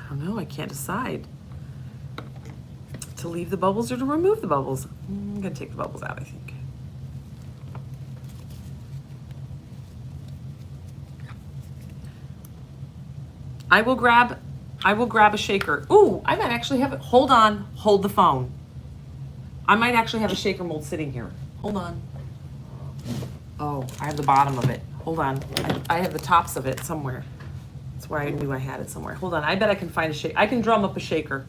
I don't know, I can't decide to leave the bubbles or to remove the bubbles. I'm gonna take the bubbles out, I think. I will grab a shaker. Ooh, I might actually have it. Hold on, hold the phone. I might actually have a shaker mold sitting here. Hold on. Oh, I have the bottom of it. Hold on, I have the tops of it somewhere. That's why I knew I had it somewhere. Hold on, I bet I can find a shaker. I can drum up a shaker.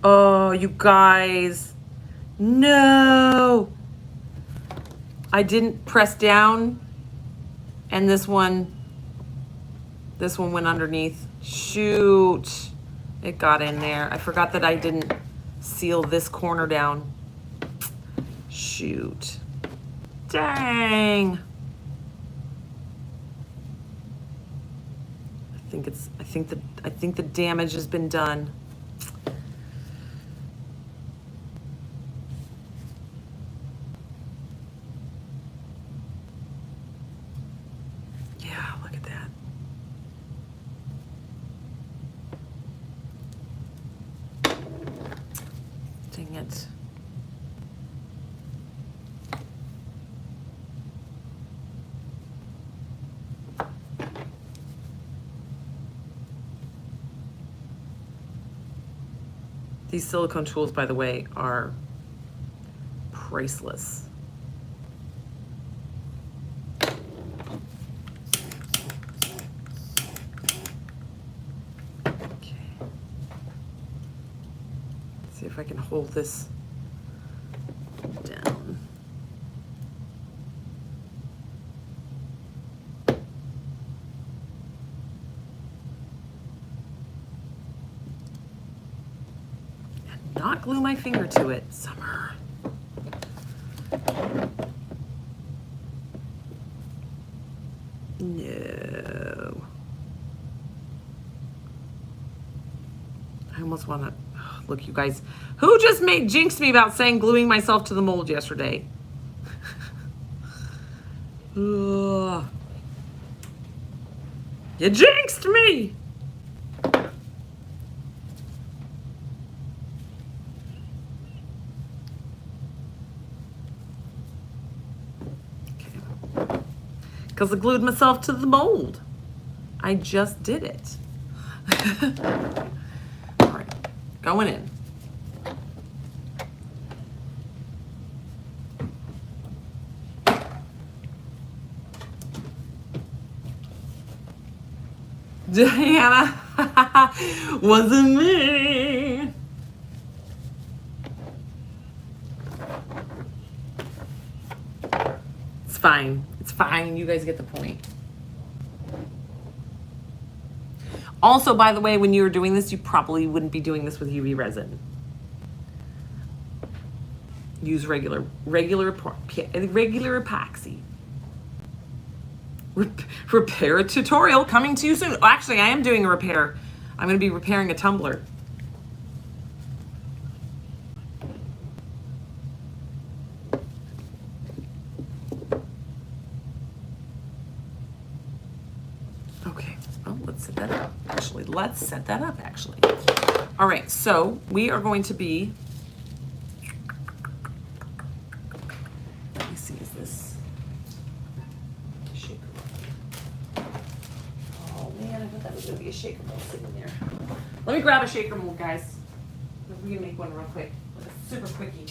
Oh, you guys. No. I didn't press down and this one went underneath. Shoot. It got in there. I forgot that I didn't seal this corner down. Shoot. Dang. I think the damage has been done. It. These silicone tools, by the way, are priceless. See if I can hold this down. And not glue my finger to it. Summer. No. I almost want to. Look, you guys, who just jinxed me about saying gluing myself to the mold yesterday? Ugh. You jinxed me! Because I glued myself to the mold. I just did it. All right, going in. Diana, wasn't me. It's fine. It's fine. You guys get the point. Also, by the way, when you were doing this, you probably wouldn't be doing this with UV resin. Use regular epoxy. Repair tutorial coming to you soon. Oh, actually, I am doing a repair. I'm going to be repairing a tumbler. Okay. Oh, Actually, let's set that up actually. All right, so we are going to be, let me see, is this shaker? Oh man, I thought that was gonna be a shaker mold sitting there. Let me grab a shaker mold, guys. We're gonna make one real quick, like a super quickie.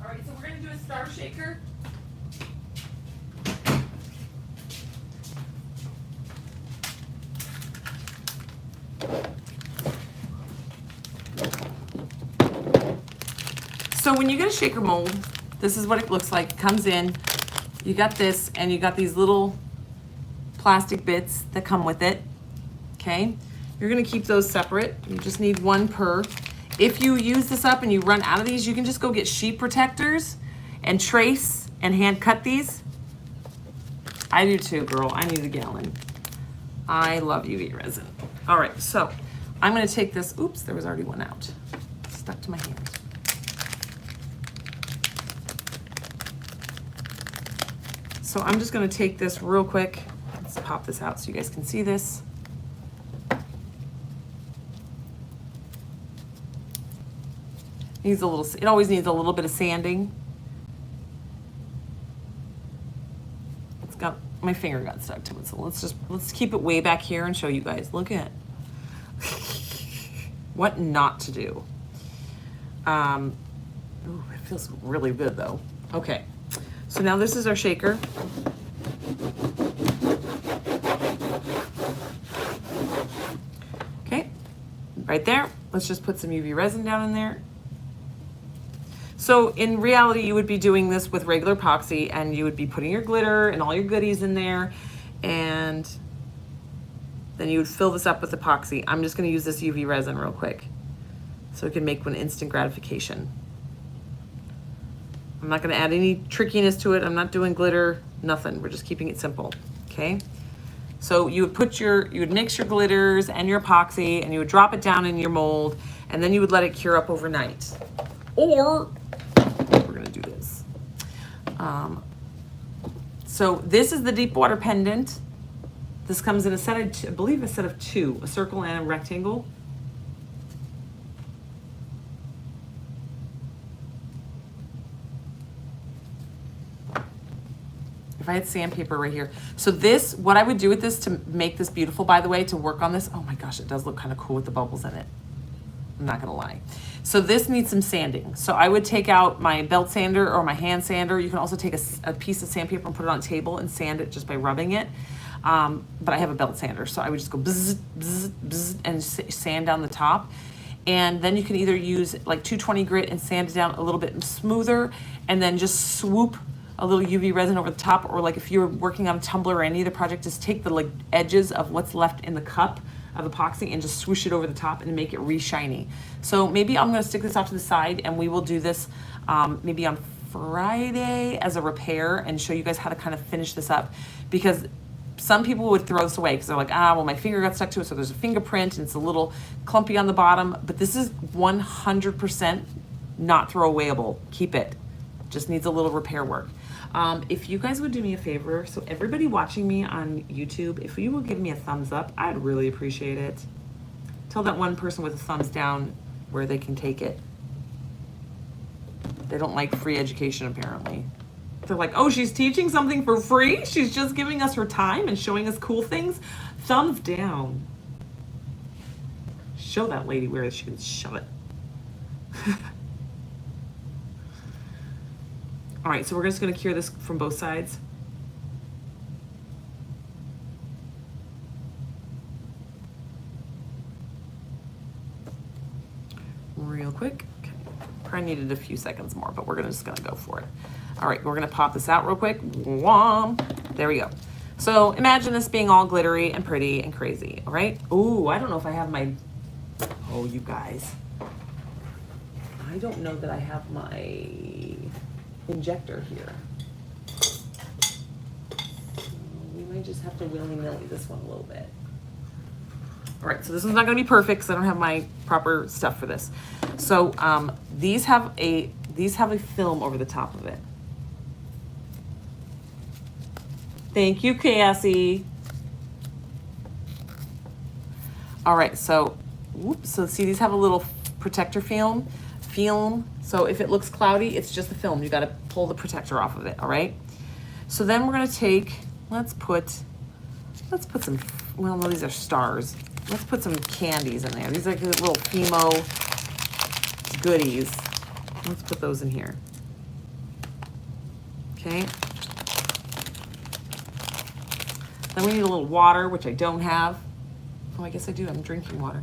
All right, so we're gonna do a star shaker. So when you get a shaker mold, this is what it looks like. It comes in, you got this, and you got these little plastic bits that come with it, okay? You're gonna keep those separate. You just need one per. If you use this up and you run out of these, you can just go get sheet protectors and trace and hand cut these. I do too, girl. I need a gallon. I love UV resin. All right, so I'm gonna take this, oops, there was already one out. Stuck to my hand. So I'm just gonna take this real quick. Let's pop this out so you guys can see this. Needs a little, it always needs a little bit of sanding. It's got, my finger got stuck to it, so let's keep it way back here and show you guys. Look at what not to do. Ooh, it feels really good though. Okay, so now this is our shaker. Okay, right there. Let's just put some UV resin down in there. So in reality, you would be doing this with regular epoxy and you would be putting your glitter and all your goodies in there, and then you would fill this up with epoxy. I'm just gonna use this UV resin real quick so it can make one instant gratification. I'm not gonna add any trickiness to it. I'm not doing glitter, nothing. We're just keeping it simple, okay? So you would mix your glitters and your epoxy and you would drop it down in your mold and then you would let it cure up overnight. Or we're gonna do this. So this is the deep water pendant. This comes in a set of, I believe a set of two, a circle and a rectangle. If I had sandpaper right here. So this, what I would do with this to make this beautiful, by the way, to work on this, oh my gosh, it does look kind of cool with the bubbles in it. I'm not gonna lie. So this needs some sanding. So I would take out my belt sander or my hand sander. You can also take a piece of sandpaper and put it on a table and sand it just by rubbing it. But I have a belt sander, so I would just go bzz, bzz, bzz, and sand down the top. And then you can either use like 220 grit and sand it down a little bit smoother, and then just swoop a little UV resin over the top, or like if you're working on a tumbler or any other project, just take the like edges of what's left in the cup of epoxy and just swoosh it over the top and make it re-shiny. So maybe I'm gonna stick this off to the side and we will do this maybe on Friday as a repair and show you guys how to kind of finish this up, because some people would throw this away because they're like, well, my finger got stuck to it, so there's a fingerprint and it's a little clumpy on the bottom, but this is 100% not throwawayable. Keep it. Just needs a little repair work. If you guys would do me a favor, so everybody watching me on YouTube, if you would give me a thumbs up, I'd really appreciate it. Tell that one person with a thumbs down where they can take it. They don't like free education, apparently. They're like, oh, she's teaching something for free? She's just giving us her time and showing us cool things? Thumbs down. Show that lady where she can shove it. All right, so we're just gonna cure this from both sides. Real quick. Okay. Probably needed a few seconds more, but we're just gonna go for it. All right, we're gonna pop this out real quick. Wham! There we go. So imagine this being all glittery and pretty and crazy, all right? Ooh, I don't know if I have my, oh, you guys. I don't know that I have my injector here. So we might just have to willy-nilly this one a little bit. All right, so this one's not gonna be perfect because I don't have my proper stuff for this. So these have a film over the top of it. Thank you, Cassie. All right, so, whoops, so see, these have a little protector film. So if it looks cloudy, it's just the film. You gotta pull the protector off of it, all right? So then we're gonna take, let's put some, well, no, these are stars. Let's put some candies in there. These are like little Fimo goodies. Let's put those in here. Okay. Then we need a little water, which I don't have. Oh, I guess I do. I'm drinking water.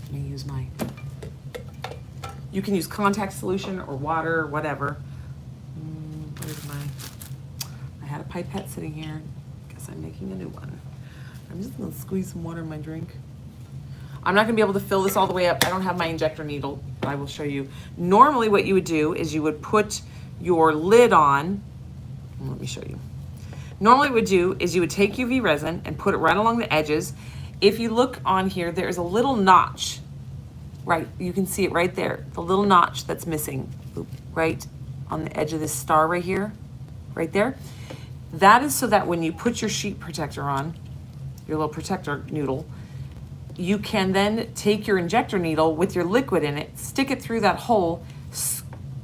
Let me use my... You can use contact solution or water or whatever. Where's my... I had a pipette sitting here. Guess I'm making a new one. I'm just going to squeeze some water in my drink. I'm not going to be able to fill this all the way up. I don't have my injector needle, but I will show you. Normally what you would do is you would put your lid on. Let me show you. Normally what you would do is you would take UV resin and put it right along the edges. If you look on here, there's a little notch, right? You can see it right there, the little notch that's missing, right on the edge of this star right here, right there. That is so that when you put your sheet protector on, your little protector noodle, you can then take your injector needle with your liquid in it, stick it through that hole.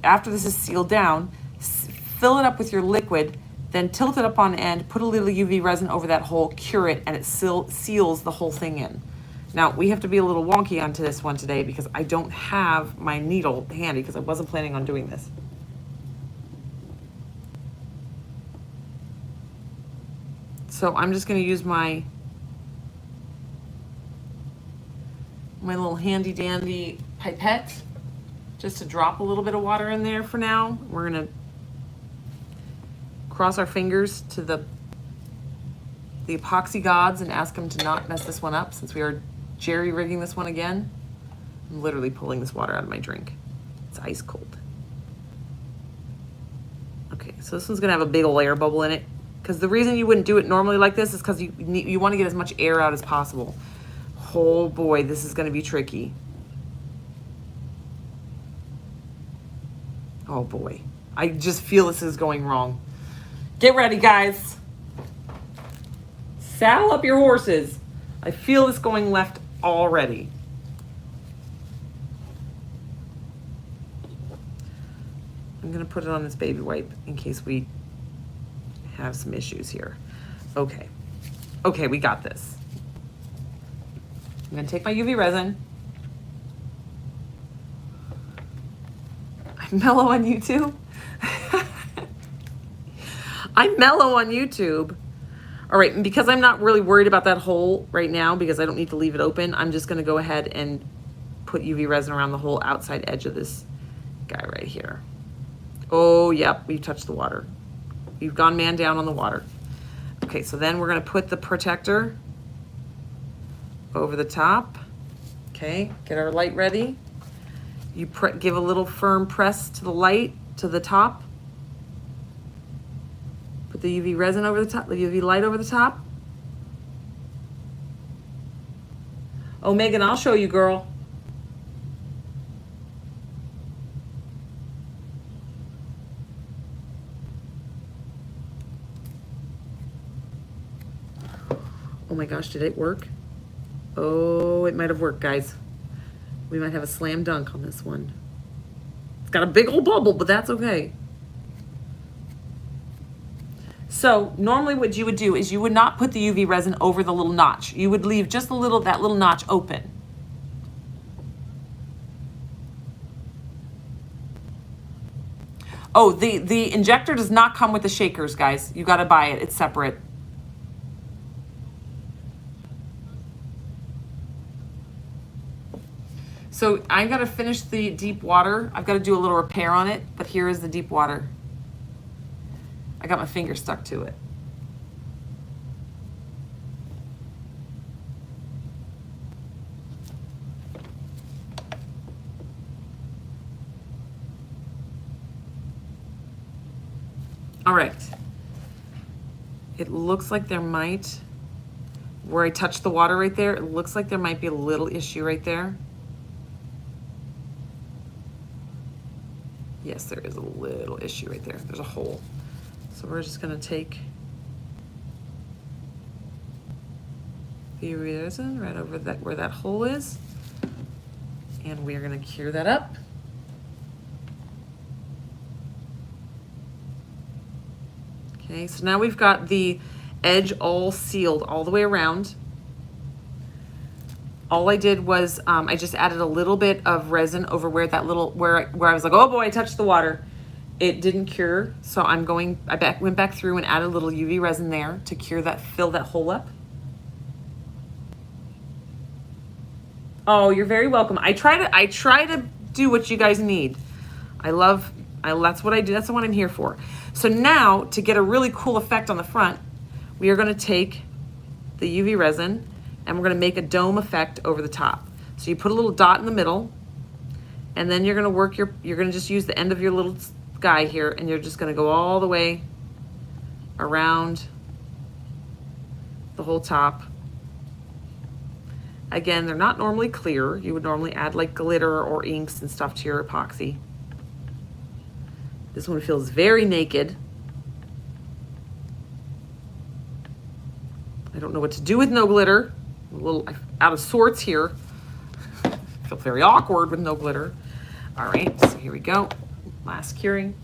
After this is sealed down, fill it up with your liquid, then tilt it up on end, put a little UV resin over that hole, cure it, and it seals the whole thing in. Now, we have to be a little wonky onto this one today because I don't have my needle handy because I wasn't planning on doing this. So I'm just gonna use my little handy dandy pipette just to drop a little bit of water in there for now. We're gonna cross our fingers to the epoxy gods and ask them to not mess this one up since we are jerry-rigging this one again. I'm literally pulling this water out of my drink. It's ice cold. Okay, so this one's gonna have a big old air bubble in it because the reason you wouldn't do it normally like this is because you want to get as much air out as possible. Oh boy, this is gonna be tricky. Oh boy, I just feel this is going wrong. Get ready, guys. Saddle up your horses. I feel this going left already. I'm gonna put it on this baby wipe in case we have some issues here. Okay. Okay, we got this. I'm gonna take my UV resin. I'm mellow on YouTube. I'm mellow on YouTube. All right, and because I'm not really worried about that hole right now because I don't need to leave it open, I'm just gonna go ahead and put UV resin around the whole outside edge of this guy right here. Oh, yep, we've touched the water. We've gone man down on the water. Okay, so then we're gonna put the protector over the top. Okay, get our light ready. You give a little firm press to the light, to the top. Put the UV resin over the top, the UV light over the top. Oh, Megan, I'll show you, girl. Oh my gosh, did it work? Oh, it might have worked, guys. We might have a slam dunk on this one. It's got a big old bubble, but that's okay. So normally what you would do is you would not put the UV resin over the little notch. You would leave just that little notch open. Oh, the injector does not come with the shakers, guys. You got to buy it. It's separate. So I got to finish the deep water. I've got to do a little repair on it, but here is the deep water. I got my finger stuck to it. All right. It looks like there might, where I touched the water right there, it looks like there might be a little issue right there. Yes, there is a little issue right there. There's a hole. So we're just gonna take the resin right over that where that hole is, and we're gonna cure that up. Okay, so now we've got the edge all sealed all the way around. All I did was I just added a little bit of resin over where that little, where I was like, oh boy, I touched the water. It didn't cure, so I went back through and added a little UV resin there to cure that, fill that hole up. Oh, you're very welcome. I try to do what you guys need. That's what I do. That's what I'm here for. So now, to get a really cool effect on the front, we are going to take the UV resin and we're going to make a dome effect over the top. So you put a little dot in the middle, and then you're going to work you're going to just use the end of your little guy here, and you're just going to go all the way around the whole top. Again, they're not normally clear. You would normally add like glitter or inks and stuff to your epoxy. This one feels very naked. I don't know what to do with no glitter. I'm a little out of sorts here. I feel very awkward with no glitter. All right, so here we go. Last curing.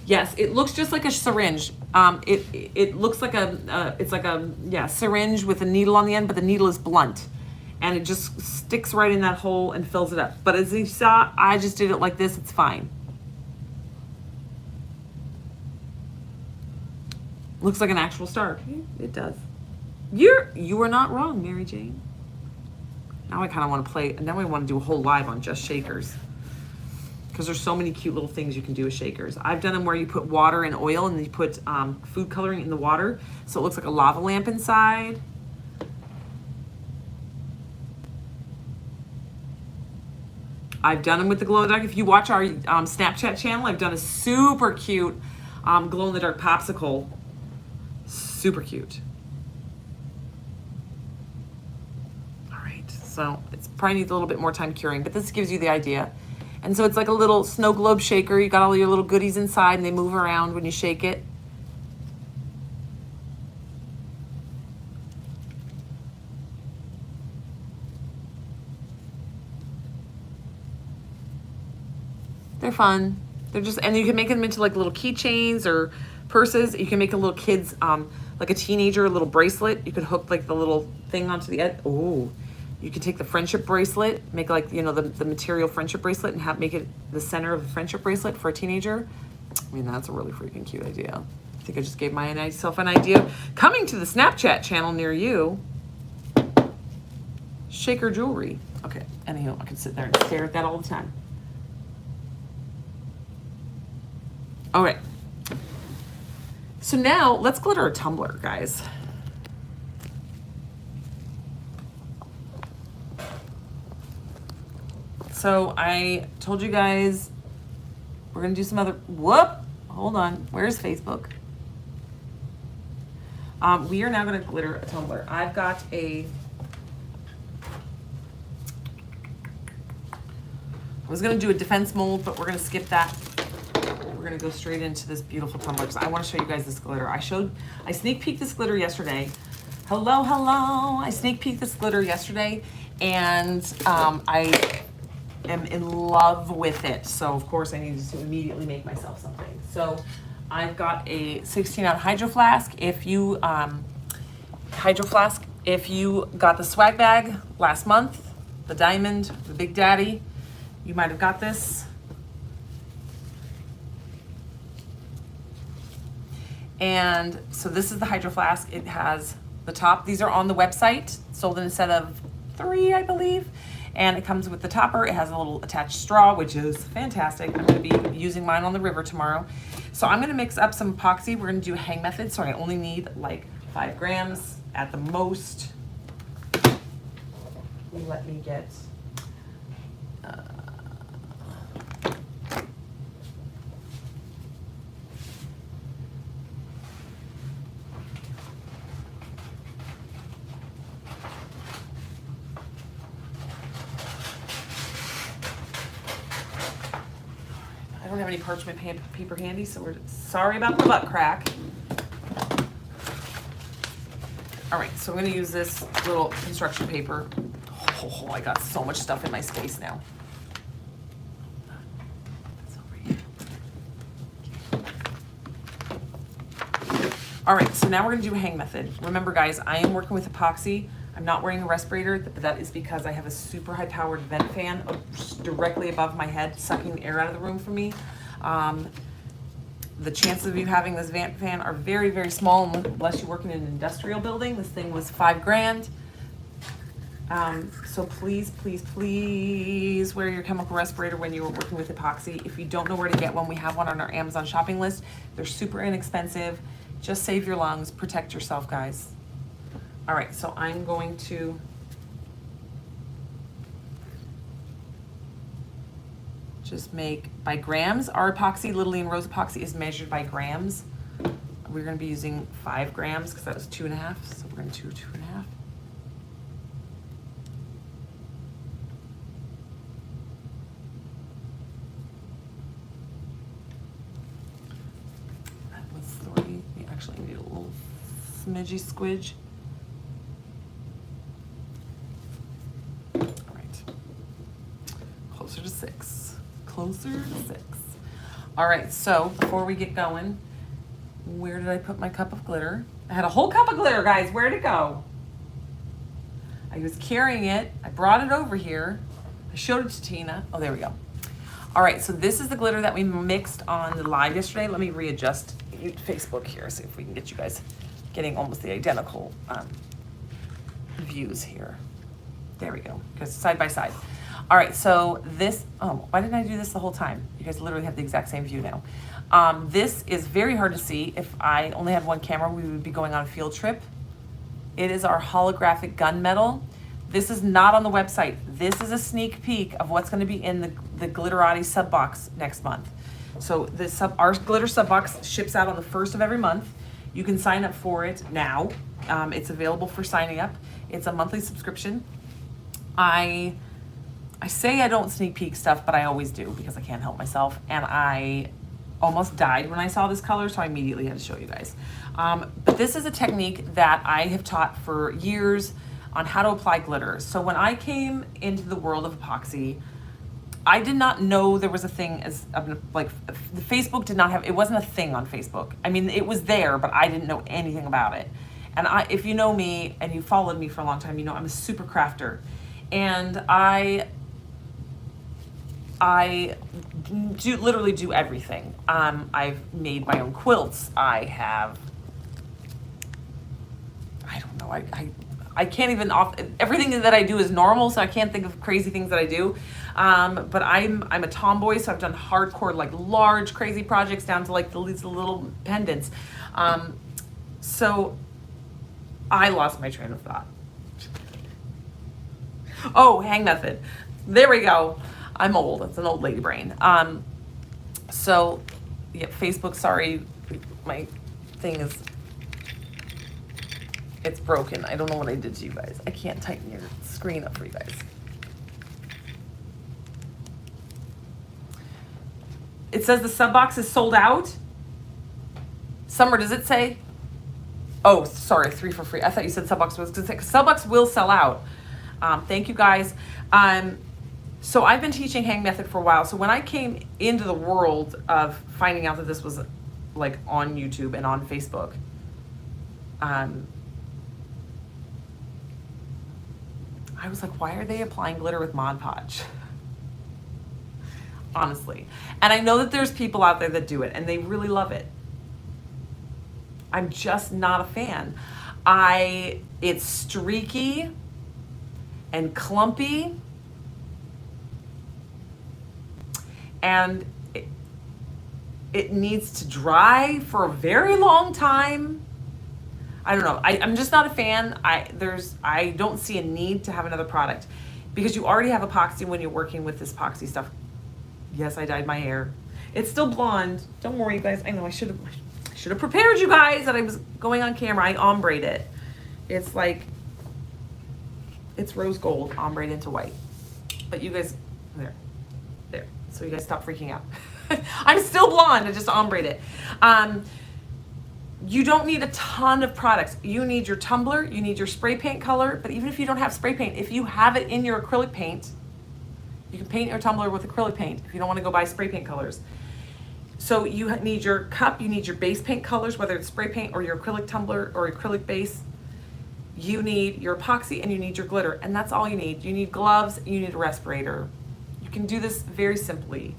Yes, it looks just like a syringe. It looks like it's like a syringe with a needle on the end, but the needle is blunt. And it just sticks right in that hole and fills it up. But as you saw, I just did it like this, it's fine. Looks like an actual star. It does. You are not wrong, Mary Jane. Now I kind of want to play, now I want to do a whole live on just shakers. Because there's so many cute little things you can do with shakers. I've done them where you put water and oil and then you put food coloring in the water. So it looks like a lava lamp inside. I've done them with the glow in the dark. If you watch our Snapchat channel, I've done a super cute glow in the dark popsicle. Super cute. All right, so it's probably needs a little bit more time curing, but this gives you the idea. And so it's like a little snow globe shaker. You got all your little goodies inside and they move around when you shake it. They're fun. They're just, and you can make them into like little keychains or purses. You can make a little kid's, like a teenager, a little bracelet. You could hook like the little thing onto the end. Oh, you could take the friendship bracelet, make like, you know, the material friendship bracelet and make it the center of the friendship bracelet for a teenager. I mean, that's a really freaking cute idea. I think I just gave myself an idea. Coming to the Snapchat channel near you. Shaker jewelry. Okay, anyhow, I can sit there and stare at that all the time. All right. So now let's glitter a tumbler, guys. So I told you guys we're gonna do some other, hold on, where's Facebook? We are now gonna glitter a tumbler. I've got I was gonna do a defense mold, but we're gonna skip that. We're gonna go straight into this beautiful tumbler because I want to show you guys this glitter. I sneak peeked this glitter yesterday. Hello. I sneak peeked this glitter yesterday, and I am in love with it. So of course I needed to immediately make myself something. So I've got a 16-ounce hydro flask. If you got the swag bag last month, the diamond, the Big Daddy, you might have got this. And so this is the hydro flask. It has the top. These are on the website, sold in a set of 3, I believe. And it comes with the topper. It has a little attached straw, which is fantastic. I'm gonna be using mine on the river tomorrow. So I'm gonna mix up some epoxy. We're gonna do a hang method. So I only need like 5 grams at the most. Let me get, don't have any parchment paper handy, so we're sorry about the butt crack. All right, so I'm gonna use this little construction paper. Oh, I got so much stuff in my space now. That's over here. All right, so now we're gonna do a hang method. Remember guys, I am working with epoxy. I'm not wearing a respirator, but that is because I have a super high powered vent fan directly above my head, sucking the air out of the room for me. The chances of you having this vent fan are very, very small unless you work in an industrial building. This thing was $5,000. So please, please, please wear your chemical respirator when you are working with epoxy. If you don't know where to get one, we have one on our Amazon shopping list. They're super inexpensive. Just save your lungs, protect yourself, guys. All right, so I'm going to just make by grams. Our epoxy, Littlelee and Rose epoxy, is measured by grams. We're going to be using 5 grams because that was 2.5. So we're going to do 2.5. That was 3. We actually need a little smidgy squidge. All right, closer to 6. Closer to 6. All right, so before we get going, where did I put my cup of glitter? I had a whole cup of glitter, guys. Where'd it go? I was carrying it. I brought it over here. I showed it to Tina. Oh, there we go. All right, so this is the glitter that we mixed on the live yesterday. Let me readjust Facebook here, see if we can get you guys getting almost the identical views here. There we go, because side by side. All right, so this, oh, why didn't I do this the whole time? You guys literally have the exact same view now. This is very hard to see. If I only had one camera, we would be going on a field trip. It is our holographic gunmetal. This is not on the website. This is a sneak peek of what's gonna be in the Glitterati sub box next month. So our glitter sub box ships out on the 1st of every month. You can sign up for it now. It's available for signing up. It's a monthly subscription. I say I don't sneak peek stuff, but I always do because I can't help myself. And I almost died when I saw this color, so I immediately had to show you guys. But this is a technique that I have taught for years on how to apply glitter. So when I came into the world of epoxy, I did not know there was a thing as, like, the Facebook did not have, it wasn't a thing on Facebook. I mean, it was there, but I didn't know anything about it. And if you know me and you followed me for a long time, you know I'm a super crafter. And I literally do everything. I've made my own quilts. I don't know, I can't even, everything that I do is normal, so I can't think of crazy things that I do. But I'm a tomboy, so I've done hardcore, like large, crazy projects down to like these little pendants. So I lost my train of thought. Oh, hang method. There we go. I'm old. It's an old lady brain. So, yeah, Facebook, sorry, my thing is, it's broken. I don't know what I did to you guys. I can't tighten your screen up for you guys. It says the sub box is sold out. Summer, does it say? Oh, sorry, 3 for free. I thought you said sub box was, because sub box will sell out. Thank you guys. So I've been teaching hang method for a while. So when I came into the world of finding out that this was like on YouTube and on Facebook, I was like, why are they applying glitter with Mod Podge? Honestly. And I know that there's people out there that do it and they really love it. I'm just not a fan. It's streaky and clumpy, and it needs to dry for a very long time. I don't know. I'm just not a fan. I don't see a need to have another product because you already have epoxy when you're working with this epoxy stuff. Yes, I dyed my hair. It's still blonde. Don't worry, you guys. I know I should have prepared you guys that I was going on camera. I ombra'd it. It's like, it's rose gold ombra'd into white. But you guys, there. So you guys stop freaking out. I'm still blonde, I just ombre'd it. You don't need a ton of products. You need your tumbler, you need your spray paint color, but even if you don't have spray paint, if you have it in your acrylic paint, you can paint your tumbler with acrylic paint if you don't want to go buy spray paint colors. So you need your cup, you need your base paint colors, whether it's spray paint or your acrylic tumbler or acrylic base. You need your epoxy and you need your glitter, and that's all you need. You need gloves, you need a respirator. You can do this very simply.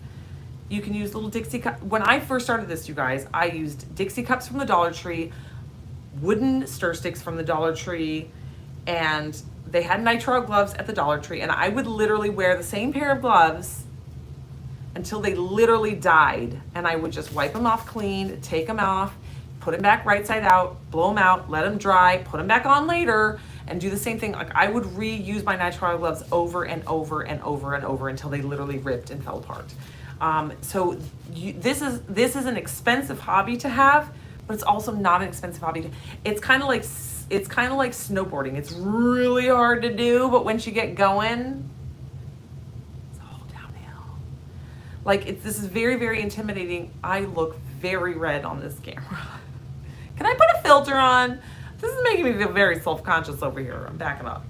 You can use little Dixie cups. When I first started this, you guys, I used Dixie cups from the Dollar Tree, wooden stir sticks from the Dollar Tree, and they had nitrile gloves at the Dollar Tree, and I would literally wear the same pair of gloves until they literally died, and I would just wipe them off clean, take them off, put them back right side out, blow them out, let them dry, put them back on later, and do the same thing. Like I would reuse my nitrile gloves over and over and over and over until they literally ripped and fell apart. This is an expensive hobby to have, but it's also not an expensive hobby. It's kind of like snowboarding. It's really hard to do, but once you get going, it's all downhill. Like this is very, very intimidating. I look very red on this camera. Can I put a filter on? This is making me feel very self-conscious over here. I'm backing up.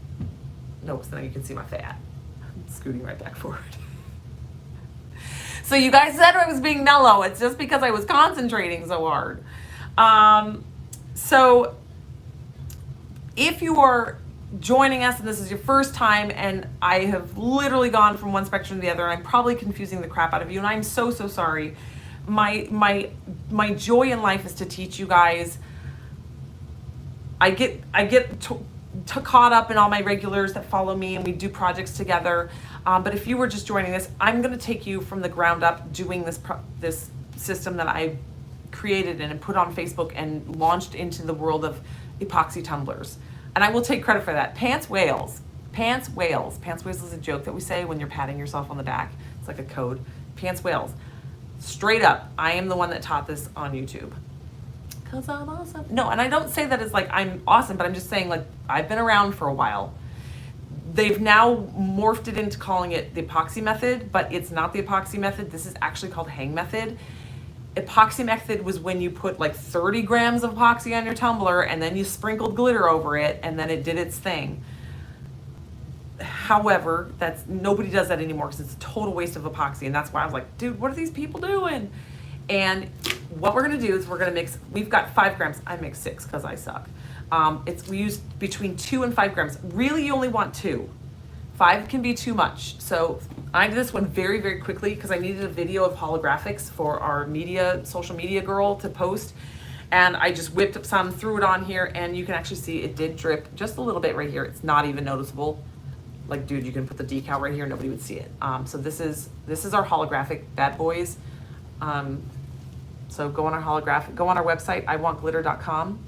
No, so now you can see my fat. I'm scooting right back forward. So you guys said I was being mellow. It's just because I was concentrating so hard. So if you are joining us and this is your first time, and I have literally gone from one spectrum to the other, I'm probably confusing the crap out of you, and I'm so sorry. My joy in life is to teach you guys. I get caught up in all my regulars that follow me, and we do projects together. But if you were just joining this, I'm going to take you from the ground up doing this system that I created and put on Facebook and launched into the world of epoxy tumblers. And I will take credit for that. Pants whales. Pants whales. Pants whales is a joke that we say when you're patting yourself on the back. It's like a code. Pants whales. Straight up, I am the one that taught this on YouTube. Because I'm awesome. No, and I don't say that as like I'm awesome, but I'm just saying like I've been around for a while. They've now morphed it into calling it the epoxy method, but it's not the epoxy method. This is actually called hang method. Epoxy method was when you put like 30 grams of epoxy on your tumbler and then you sprinkled glitter over it and then it did its thing. However, nobody does that anymore because it's a total waste of epoxy, and that's why I was like, dude, what are these people doing? And what we're gonna do is we're gonna mix, we've got 5 grams, I mix 6 because I suck. We use between 2 and 5 grams. Really, you only want 2. 5 can be too much. So I did this one very, very quickly because I needed a video of holographics for our social media girl to post. And I just whipped up some, threw it on here, and you can actually see it did drip just a little bit right here. It's not even noticeable. Like, dude, you can put the decal right here, nobody would see it. So this is our holographic bad boys. So go on our website, iwantglitter.com,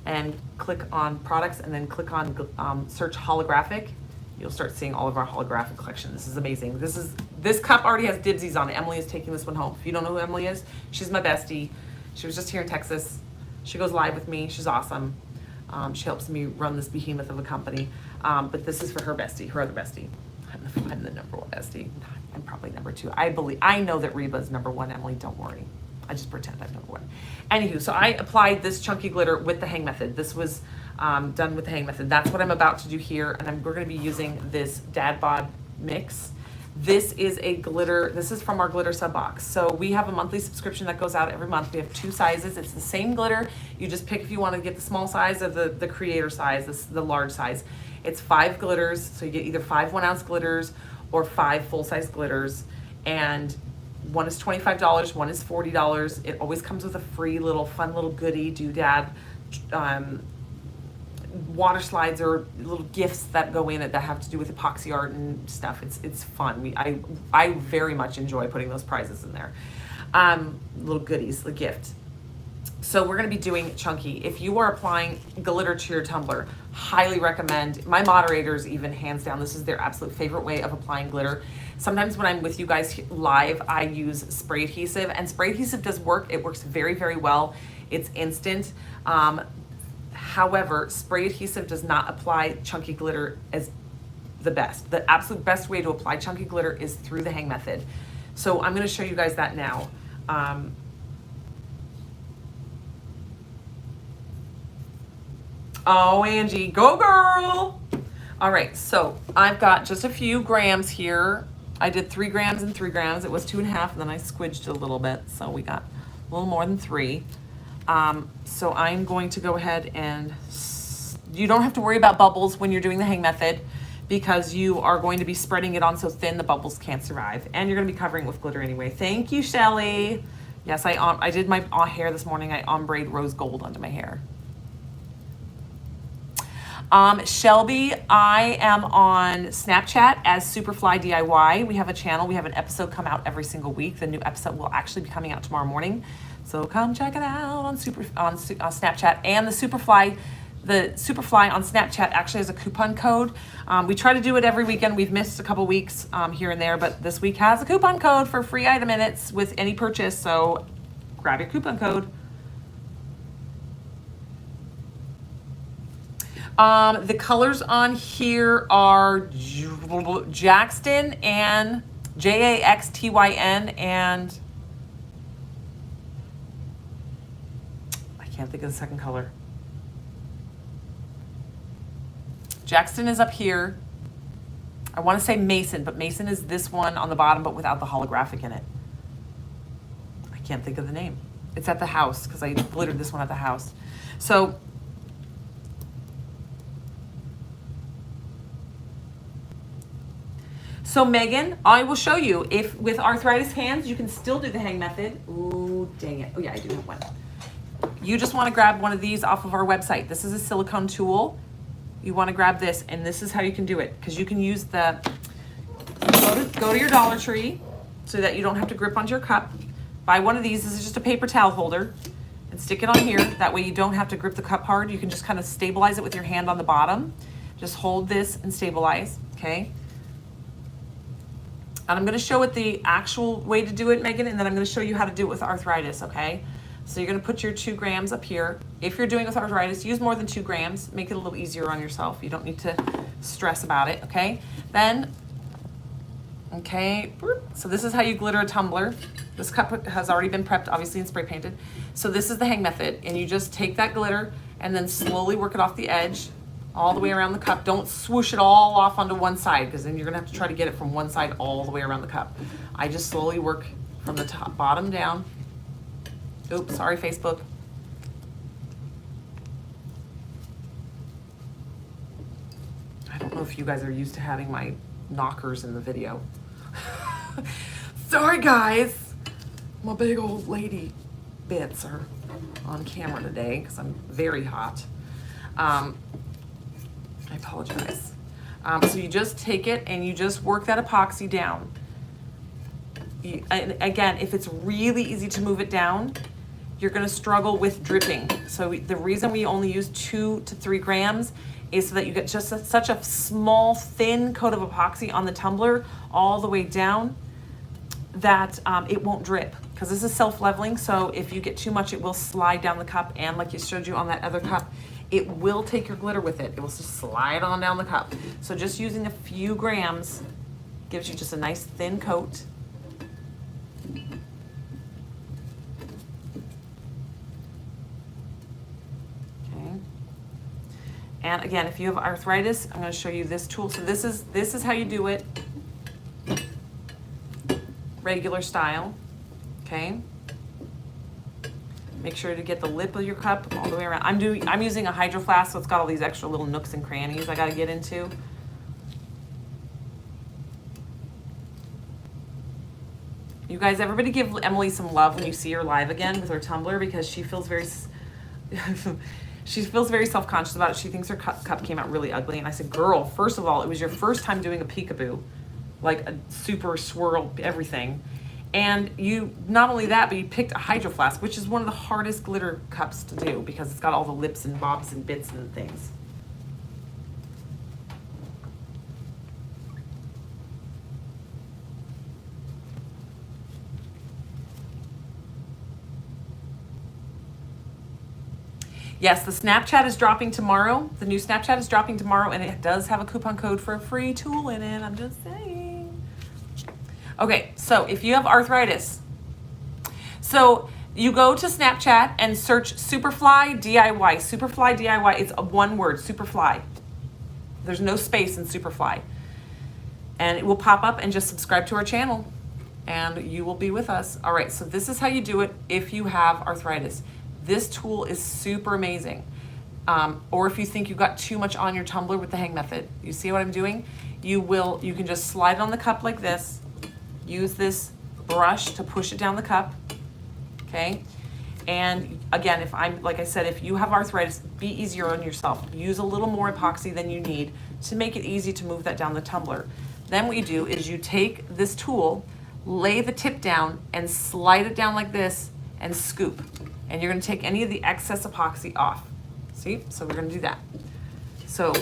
and click on products, and then click on search holographic. You'll start seeing all of our holographic collection. This is amazing. This cup already has dibsies on it. Emily is taking this one home. If you don't know who Emily is, she's my bestie. She was just here in Texas. She goes live with me. She's awesome. She helps me run this behemoth of a company. But this is for her bestie, her other bestie. I'm the number 1 bestie. I'm probably number 2. I know that Reba's number 1, Emily, don't worry. I just pretend I'm number 1. Anywho, so I applied this chunky glitter with the hang method. This was done with the hang method. That's what I'm about to do here, and we're gonna be using this Dad Bod mix. This is a glitter, this is from our glitter sub box. So we have a monthly subscription that goes out every month. We have 2 sizes. It's the same glitter. You just pick if you want to get the small size or the creator size, the large size. It's 5 glitters. So you get either 5 1-ounce glitters or 5 full-size glitters. And one is $25, one is $40. It always comes with a free fun little goodie, doodad, water slides or little gifts that go in it that have to do with epoxy art and stuff. It's fun. I very much enjoy putting those prizes in there. Little goodies, the gift. So we're going to be doing chunky. If you are applying glitter to your tumbler, highly recommend. My moderators even, hands down, this is their absolute favorite way of applying glitter. Sometimes when I'm with you guys live, I use spray adhesive, and spray adhesive does work. It works very, very well. It's instant. However, spray adhesive does not apply chunky glitter as the best. The absolute best way to apply chunky glitter is through the hang method. So I'm gonna show you guys that now. Oh, Angie, go girl. All right, so I've got just a few grams here. I did 3 grams and 3 grams. It was 2.5, and then I squidged it a little bit. So we got a little more than 3. So I'm going to go ahead and, you don't have to worry about bubbles when you're doing the hang method because you are going to be spreading it on so thin the bubbles can't survive. And you're gonna be covering it with glitter anyway. Thank you, Shelly. Yes, I did my hair this morning. I ombre rose gold onto my hair. Shelby, I am on Snapchat as Superfly DIY. We have a channel. We have an episode come out every single week. The new episode will actually be coming out tomorrow morning. So come check it out on Snapchat. And the Superfly on Snapchat actually has a coupon code. We try to do it every weekend. We've missed a couple weeks here and there, but this week has a coupon code for free item minutes with any purchase. So grab your coupon code. The colors on here are Jaxton and Jaxtyn, and I can't think of the second color. Jaxton is up here. I want to say Mason, but Mason is this one on the bottom, but without the holographic in it. I can't think of the name. It's at the house because I glittered this one at the house. So Megan, I will show you if with arthritis hands, you can still do the hang method. Ooh, dang it. Oh yeah, I do have one. You just want to grab one of these off of our website. This is a silicone tool. You want to grab this, and this is how you can do it. Because you can use go to your Dollar Tree so that you don't have to grip onto your cup. Buy one of these. This is just a paper towel holder. And stick it on here. That way you don't have to grip the cup hard. You can just kind of stabilize it with your hand on the bottom. Just hold this and stabilize, okay? And I'm going to show it the actual way to do it, Megan, and then I'm going to show you how to do it with arthritis, okay? So you're going to put your 2 grams up here. If you're doing it with arthritis, use more than 2 grams. Make it a little easier on yourself. You don't need to stress about it, okay? Then, okay, so this is how you glitter a tumbler. This cup has already been prepped, obviously, and spray painted. So this is the hang method, and you just take that glitter and then slowly work it off the edge all the way around the cup. Don't swoosh it all off onto one side because then you're gonna have to try to get it from one side all the way around the cup. I just slowly work from the top, bottom down. Oops, sorry, Facebook. I don't know if you guys are used to having my knockers in the video. Sorry, guys. My big old lady bits are on camera today because I'm very hot. I apologize. So you just take it and you just work that epoxy down. And again, if it's really easy to move it down, you're gonna struggle with dripping. So the reason we only use 2 to 3 grams is so that you get just such a small, thin coat of epoxy on the tumbler all the way down that it won't drip. Because this is self-leveling, so if you get too much, it will slide down the cup, and like you showed you on that other cup, it will take your glitter with it. It will just slide on down the cup. So just using a few grams gives you just a nice thin coat. Okay. And again, if you have arthritis, I'm going to show you this tool. So this is how you do it, regular style. Okay. Make sure to get the lip of your cup all the way around. I'm using a Hydro Flask, so it's got all these extra little nooks and crannies I got to get into. You guys, everybody give Emily some love when you see her live again with her tumbler, because she feels very self-conscious about it. She thinks her cup came out really ugly. And I said, girl, first of all, it was your first time doing a peekaboo, like a super swirl everything. And you, not only that, but you picked a Hydro Flask, which is one of the hardest glitter cups to do because it's got all the lips and bobs and bits and things. Yes, the Snapchat is dropping tomorrow. The new Snapchat is dropping tomorrow, and it does have a coupon code for a free tool in it. I'm just saying. Okay, so if you have arthritis, so you go to Snapchat and search Superfly DIY. Superfly DIY, it's a one word, Superfly. There's no space in Superfly. And it will pop up, and just subscribe to our channel and you will be with us. All right, so this is how you do it if you have arthritis. This tool is super amazing. Or if you think you've got too much on your tumbler with the hang method, you see what I'm doing? You can just slide it on the cup like this. Use this brush to push it down the cup, okay? And again, like I said, if you have arthritis, be easier on yourself. Use a little more epoxy than you need to make it easy to move that down the tumbler. Then what you do is you take this tool, lay the tip down and slide it down like this and scoop. And you're gonna take any of the excess epoxy off. See, so we're gonna do that. So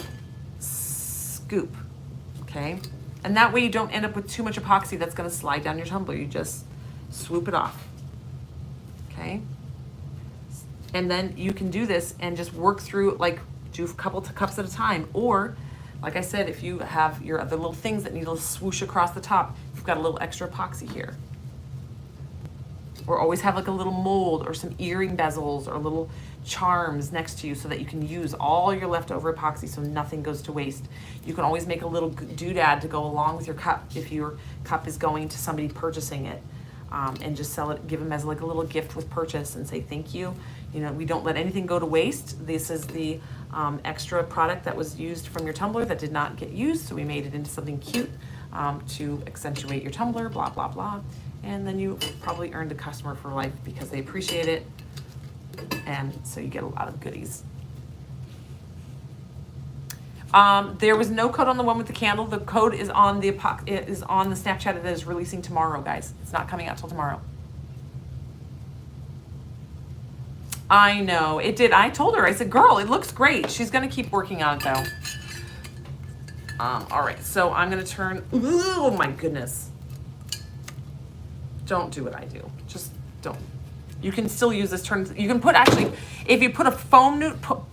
scoop, okay? And that way you don't end up with too much epoxy that's gonna slide down your tumbler. You just swoop it off, okay? And then you can do this and just work through, like do a couple of cups at a time. Or, like I said, if you have your other little things that need to swoosh across the top, you've got a little extra epoxy here. Or always have like a little mold or some earring bezels or little charms next to you so that you can use all your leftover epoxy so nothing goes to waste. You can always make a little doodad to go along with your cup if your cup is going to somebody purchasing it, and just sell it, give them as like a little gift with purchase and say thank you. You know, we don't let anything go to waste. This is the extra product that was used from your tumbler that did not get used, so we made it into something cute to accentuate your tumbler, blah, blah, blah. And then you probably earned a customer for life because they appreciate it. And so you get a lot of goodies. There was no code on the one with the candle. The code is on the Snapchat that is releasing tomorrow, guys. It's not coming out till tomorrow. I know, it did. I told her, I said, girl, it looks great. She's gonna keep working on it though. All right, so I'm gonna turn, oh my goodness. Don't do what I do, just don't. You can still use this you can put, actually, if you put a foam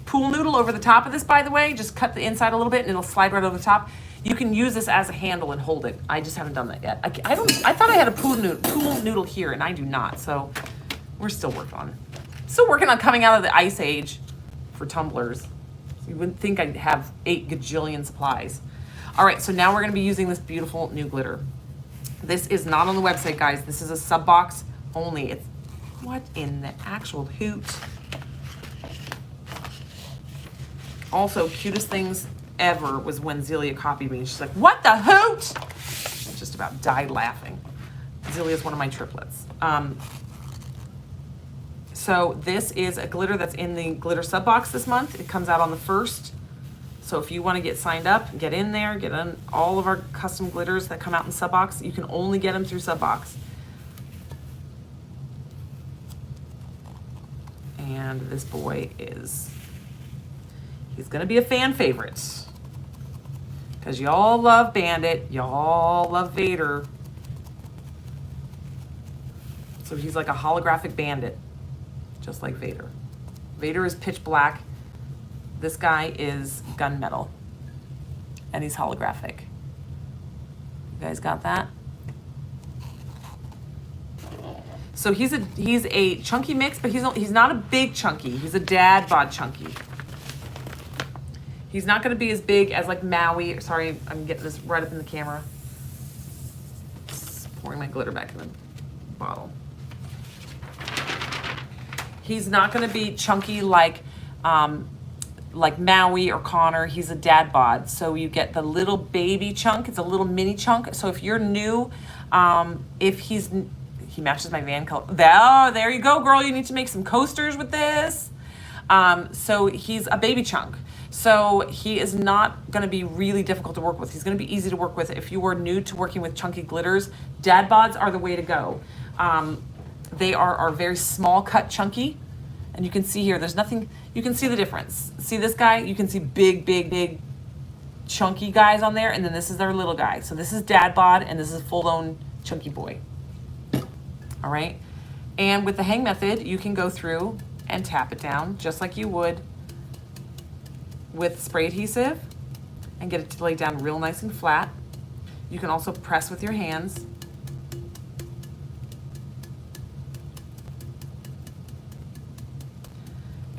pool noodle over the top of this, by the way, just cut the inside a little bit and it'll slide right over the top. You can use this as a handle and hold it. I just haven't done that yet. I thought I had a pool noodle here and I do not, so we're still working on coming out of the ice age for tumblers. So you wouldn't think I'd have 8 gajillion supplies. All right, so now we're gonna be using this beautiful new glitter. This is not on the website, guys. This is a sub box only. It's, what in the actual hoot? Also, cutest things ever was when Zelia copied me. She's like, what the hoot? I just about died laughing. Zelia is one of my triplets. So this is a glitter that's in the glitter sub box this month. It comes out on the 1st. So if you want to get signed up, get in there, get in all of our custom glitters that come out in sub box. You can only get them through sub box. And this boy he's gonna be a fan favorite. Because y'all love Bandit, y'all love Vader. So he's like a holographic bandit, just like Vader. Vader is pitch black. This guy is gunmetal, and he's holographic. You guys got that? So he's a chunky mix, but he's not a big chunky. He's a dad bod chunky. He's not going to be as big as like Maui. Sorry, I'm getting this right up in the camera. Just pouring my glitter back in the bottle. He's not going to be chunky like Maui or Connor. He's a dad bod. So you get the little baby chunk. It's a little mini chunk. So if you're new, he matches my van color. Oh, there you go, girl. You need to make some coasters with this. So he's a baby chunk. So he is not going to be really difficult to work with. He's going to be easy to work with. If you are new to working with chunky glitters, dad bods are the way to go. They are very small cut chunky. And you can see here, there's nothing, you can see the difference. See this guy? You can see big chunky guys on there. And then this is their little guy. So this is dad bod and this is full-on chunky boy. All right. And with the hang method, you can go through and tap it down just like you would with spray adhesive and get it to lay down real nice and flat. You can also press with your hands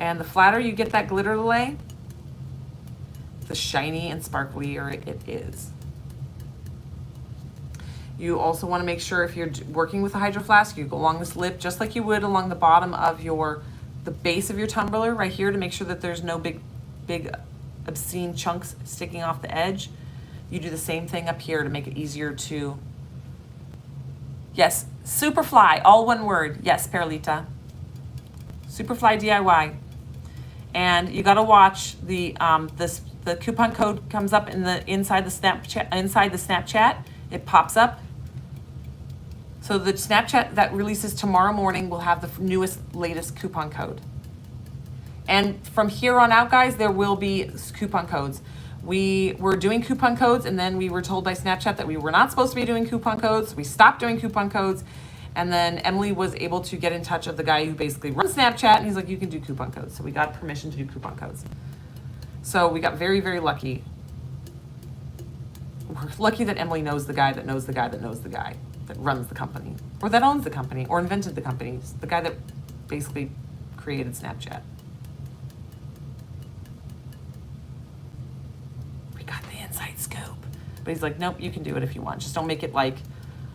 And the flatter you get that glitter to lay, the shiny and sparklier it is. You also want to make sure if you're working with a Hydro Flask, you go along this lip just like you would along the bottom of the base of your tumbler right here to make sure that there's no big obscene chunks sticking off the edge. You do the same thing up here to make it easier to, yes, Superfly, all one word. Yes, Perlita. Superfly DIY. And you got to watch the coupon code comes up in the inside the Snapchat. It pops up. So the Snapchat that releases tomorrow morning will have the newest, latest coupon code. And from here on out, guys, there will be coupon codes. We were doing coupon codes, and then we were told by Snapchat that we were not supposed to be doing coupon codes. We stopped doing coupon codes. And then Emily was able to get in touch with the guy who basically runs Snapchat, and he's like, you can do coupon codes. So we got permission to do coupon codes. So we got very, very lucky. We're lucky that Emily knows the guy that knows the guy that knows the guy that runs the company, or that owns the company, or invented the company. It's the guy that basically created Snapchat. We got the inside scoop. But he's like, nope, you can do it if you want. Just don't make it like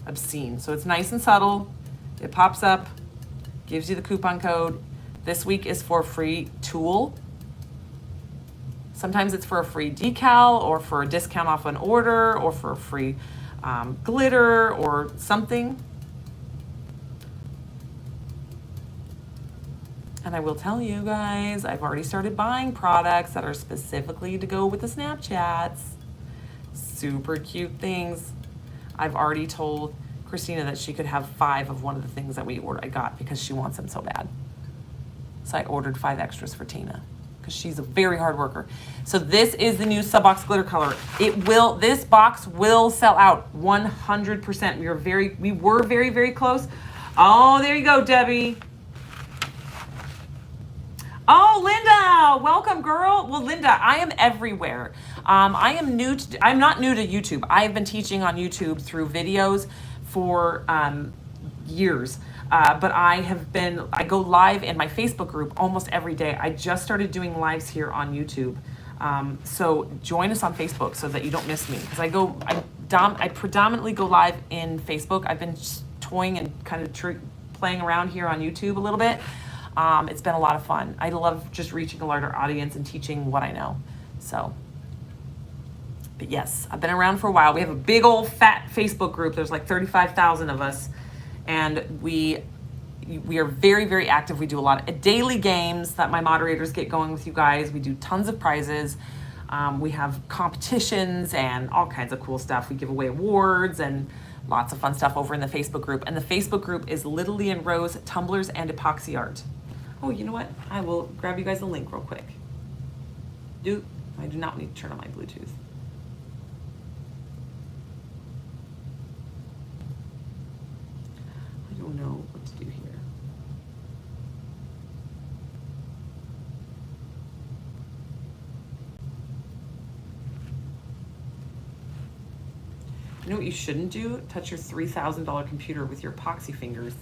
obscene. So it's nice and subtle. It pops up, gives you the coupon code. This week is for a free tool. Sometimes it's for a free decal, or for a discount off an order, or for a free glitter or something. And I will tell you guys, I've already started buying products that are specifically to go with the Snapchats. Super cute things. I've already told Christina that she could have 5 of one of the things that I got because she wants them so bad. So I ordered 5 extras for Tina because she's a very hard worker. So this is the new Subbox glitter color. This box will sell out 100%. We were very, very close. Oh, there you go, Debbie. Oh, Linda, welcome, girl. Well, Linda, I am everywhere. I'm not new to YouTube. I've been teaching on YouTube through videos for years. But I go live in my Facebook group almost every day. I just started doing lives here on YouTube. So join us on Facebook so that you don't miss me. Because I predominantly go live in Facebook. I've been toying and kind of playing around here on YouTube a little bit. It's been a lot of fun. I love just reaching a larger audience and teaching what I know. So, but yes, I've been around for a while. We have a big old fat Facebook group. There's like 35,000 of us. And we are very, very active. We do a lot of daily games that my moderators get going with you guys. We do tons of prizes. We have competitions and all kinds of cool stuff. We give away awards and lots of fun stuff over in the Facebook group. And the Facebook group is Littlelee and Rose Tumblers and Epoxy Art. Oh, you know what? I will grab you guys a link real quick. I do not need to turn on my Bluetooth. I don't know what to do here. You know what you shouldn't do? Touch your $3,000 computer with your epoxy fingers.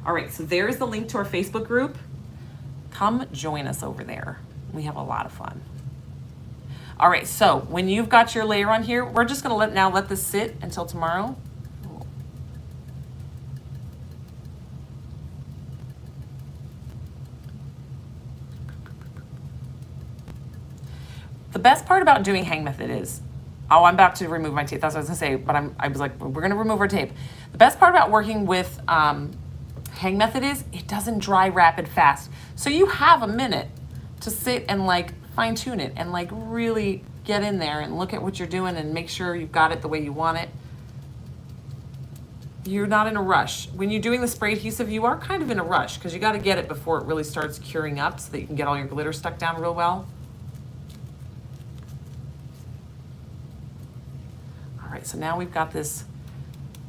All right, so there's the link to our Facebook group. Come join us over there. We have a lot of fun. All right, so when you've got your layer on here, we're just gonna let this sit until tomorrow. The best part about doing hang method is, oh, I'm about to remove my tape. That's what I was gonna say, but I was like, we're gonna remove our tape. The best part about working with hang method is it doesn't dry rapid fast. So you have a minute to sit and like fine tune it and like really get in there and look at what you're doing and make sure you've got it the way you want it. You're not in a rush. When you're doing the spray adhesive, you are kind of in a rush because you got to get it before it really starts curing up so that you can get all your glitter stuck down real well. All right, so now we've got this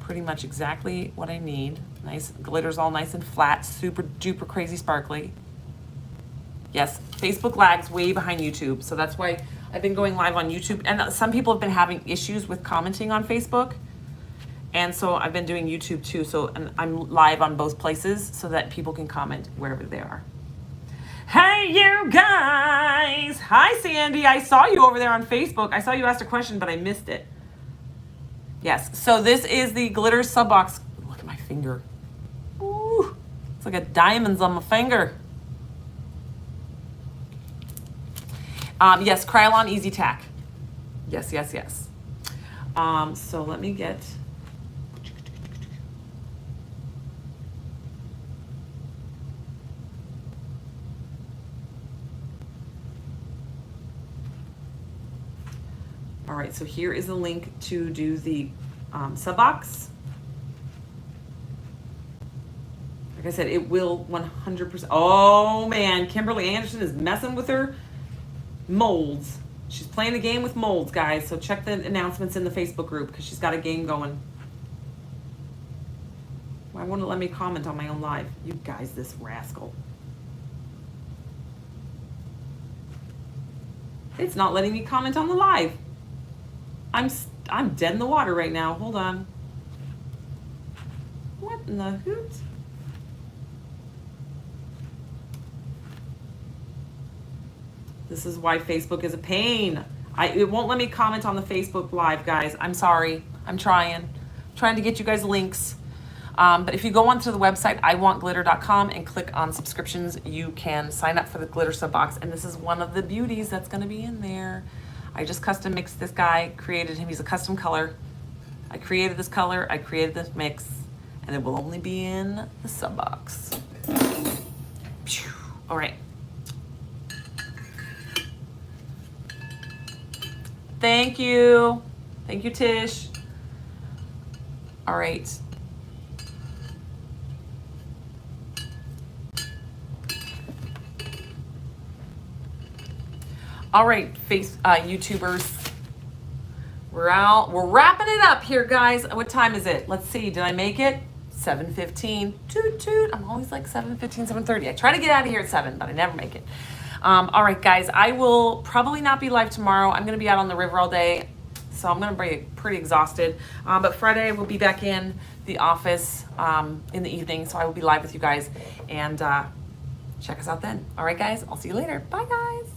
pretty much exactly what I need. Nice, glitter's all nice and flat, super duper crazy sparkly. Yes, Facebook lags way behind YouTube, so that's why I've been going live on YouTube. And some people have been having issues with commenting on Facebook. And so I've been doing YouTube too, and I'm live on both places so that people can comment wherever they are. Hey, you guys. Hi, Sandy. I saw you over there on Facebook. I saw you asked a question, but I missed it. Yes. So this is the glitter sub box. Look at my finger. Ooh, it's like a diamonds on my finger. Yes, Krylon Easy Tack. Yes, yes, yes. So let me get. All right, so here is a link to do the sub box. Like I said, it will 100%. Oh man, Kimberly Anderson is messing with her molds. She's playing a game with molds, guys. So check the announcements in the Facebook group because she's got a game going. Why won't it let me comment on my own live? You guys, this rascal. It's not letting me comment on the live. I'm dead in the water right now. Hold on. What in the hoot? This is why Facebook is a pain. It won't let me comment on the Facebook Live, guys. I'm sorry. I'm trying to get you guys links. But if you go onto the website, iwantglitter.com, and click on subscriptions, you can sign up for the glitter sub box. And this is one of the beauties that's going to be in there. I just custom mixed this guy, created him. He's a custom color. I created this color. I created this mix, and it will only be in the sub box. All right. Thank you. Thank you, Tish. All right. All right, YouTubers. We're out. We're wrapping it up here, guys. What time is it? Let's see. Did I make it? 7:15. Toot toot. I'm always like 7:15, 7:30. I try to get out of here at 7, but I never make it. All right, guys. I will probably not be live tomorrow. I'm going to be out on the river all day, so I'm going to be pretty exhausted. But Friday we'll be back in the office in the evening, so I will be live with you guys. And check us out then. All right, guys. I'll see you later. Bye, guys.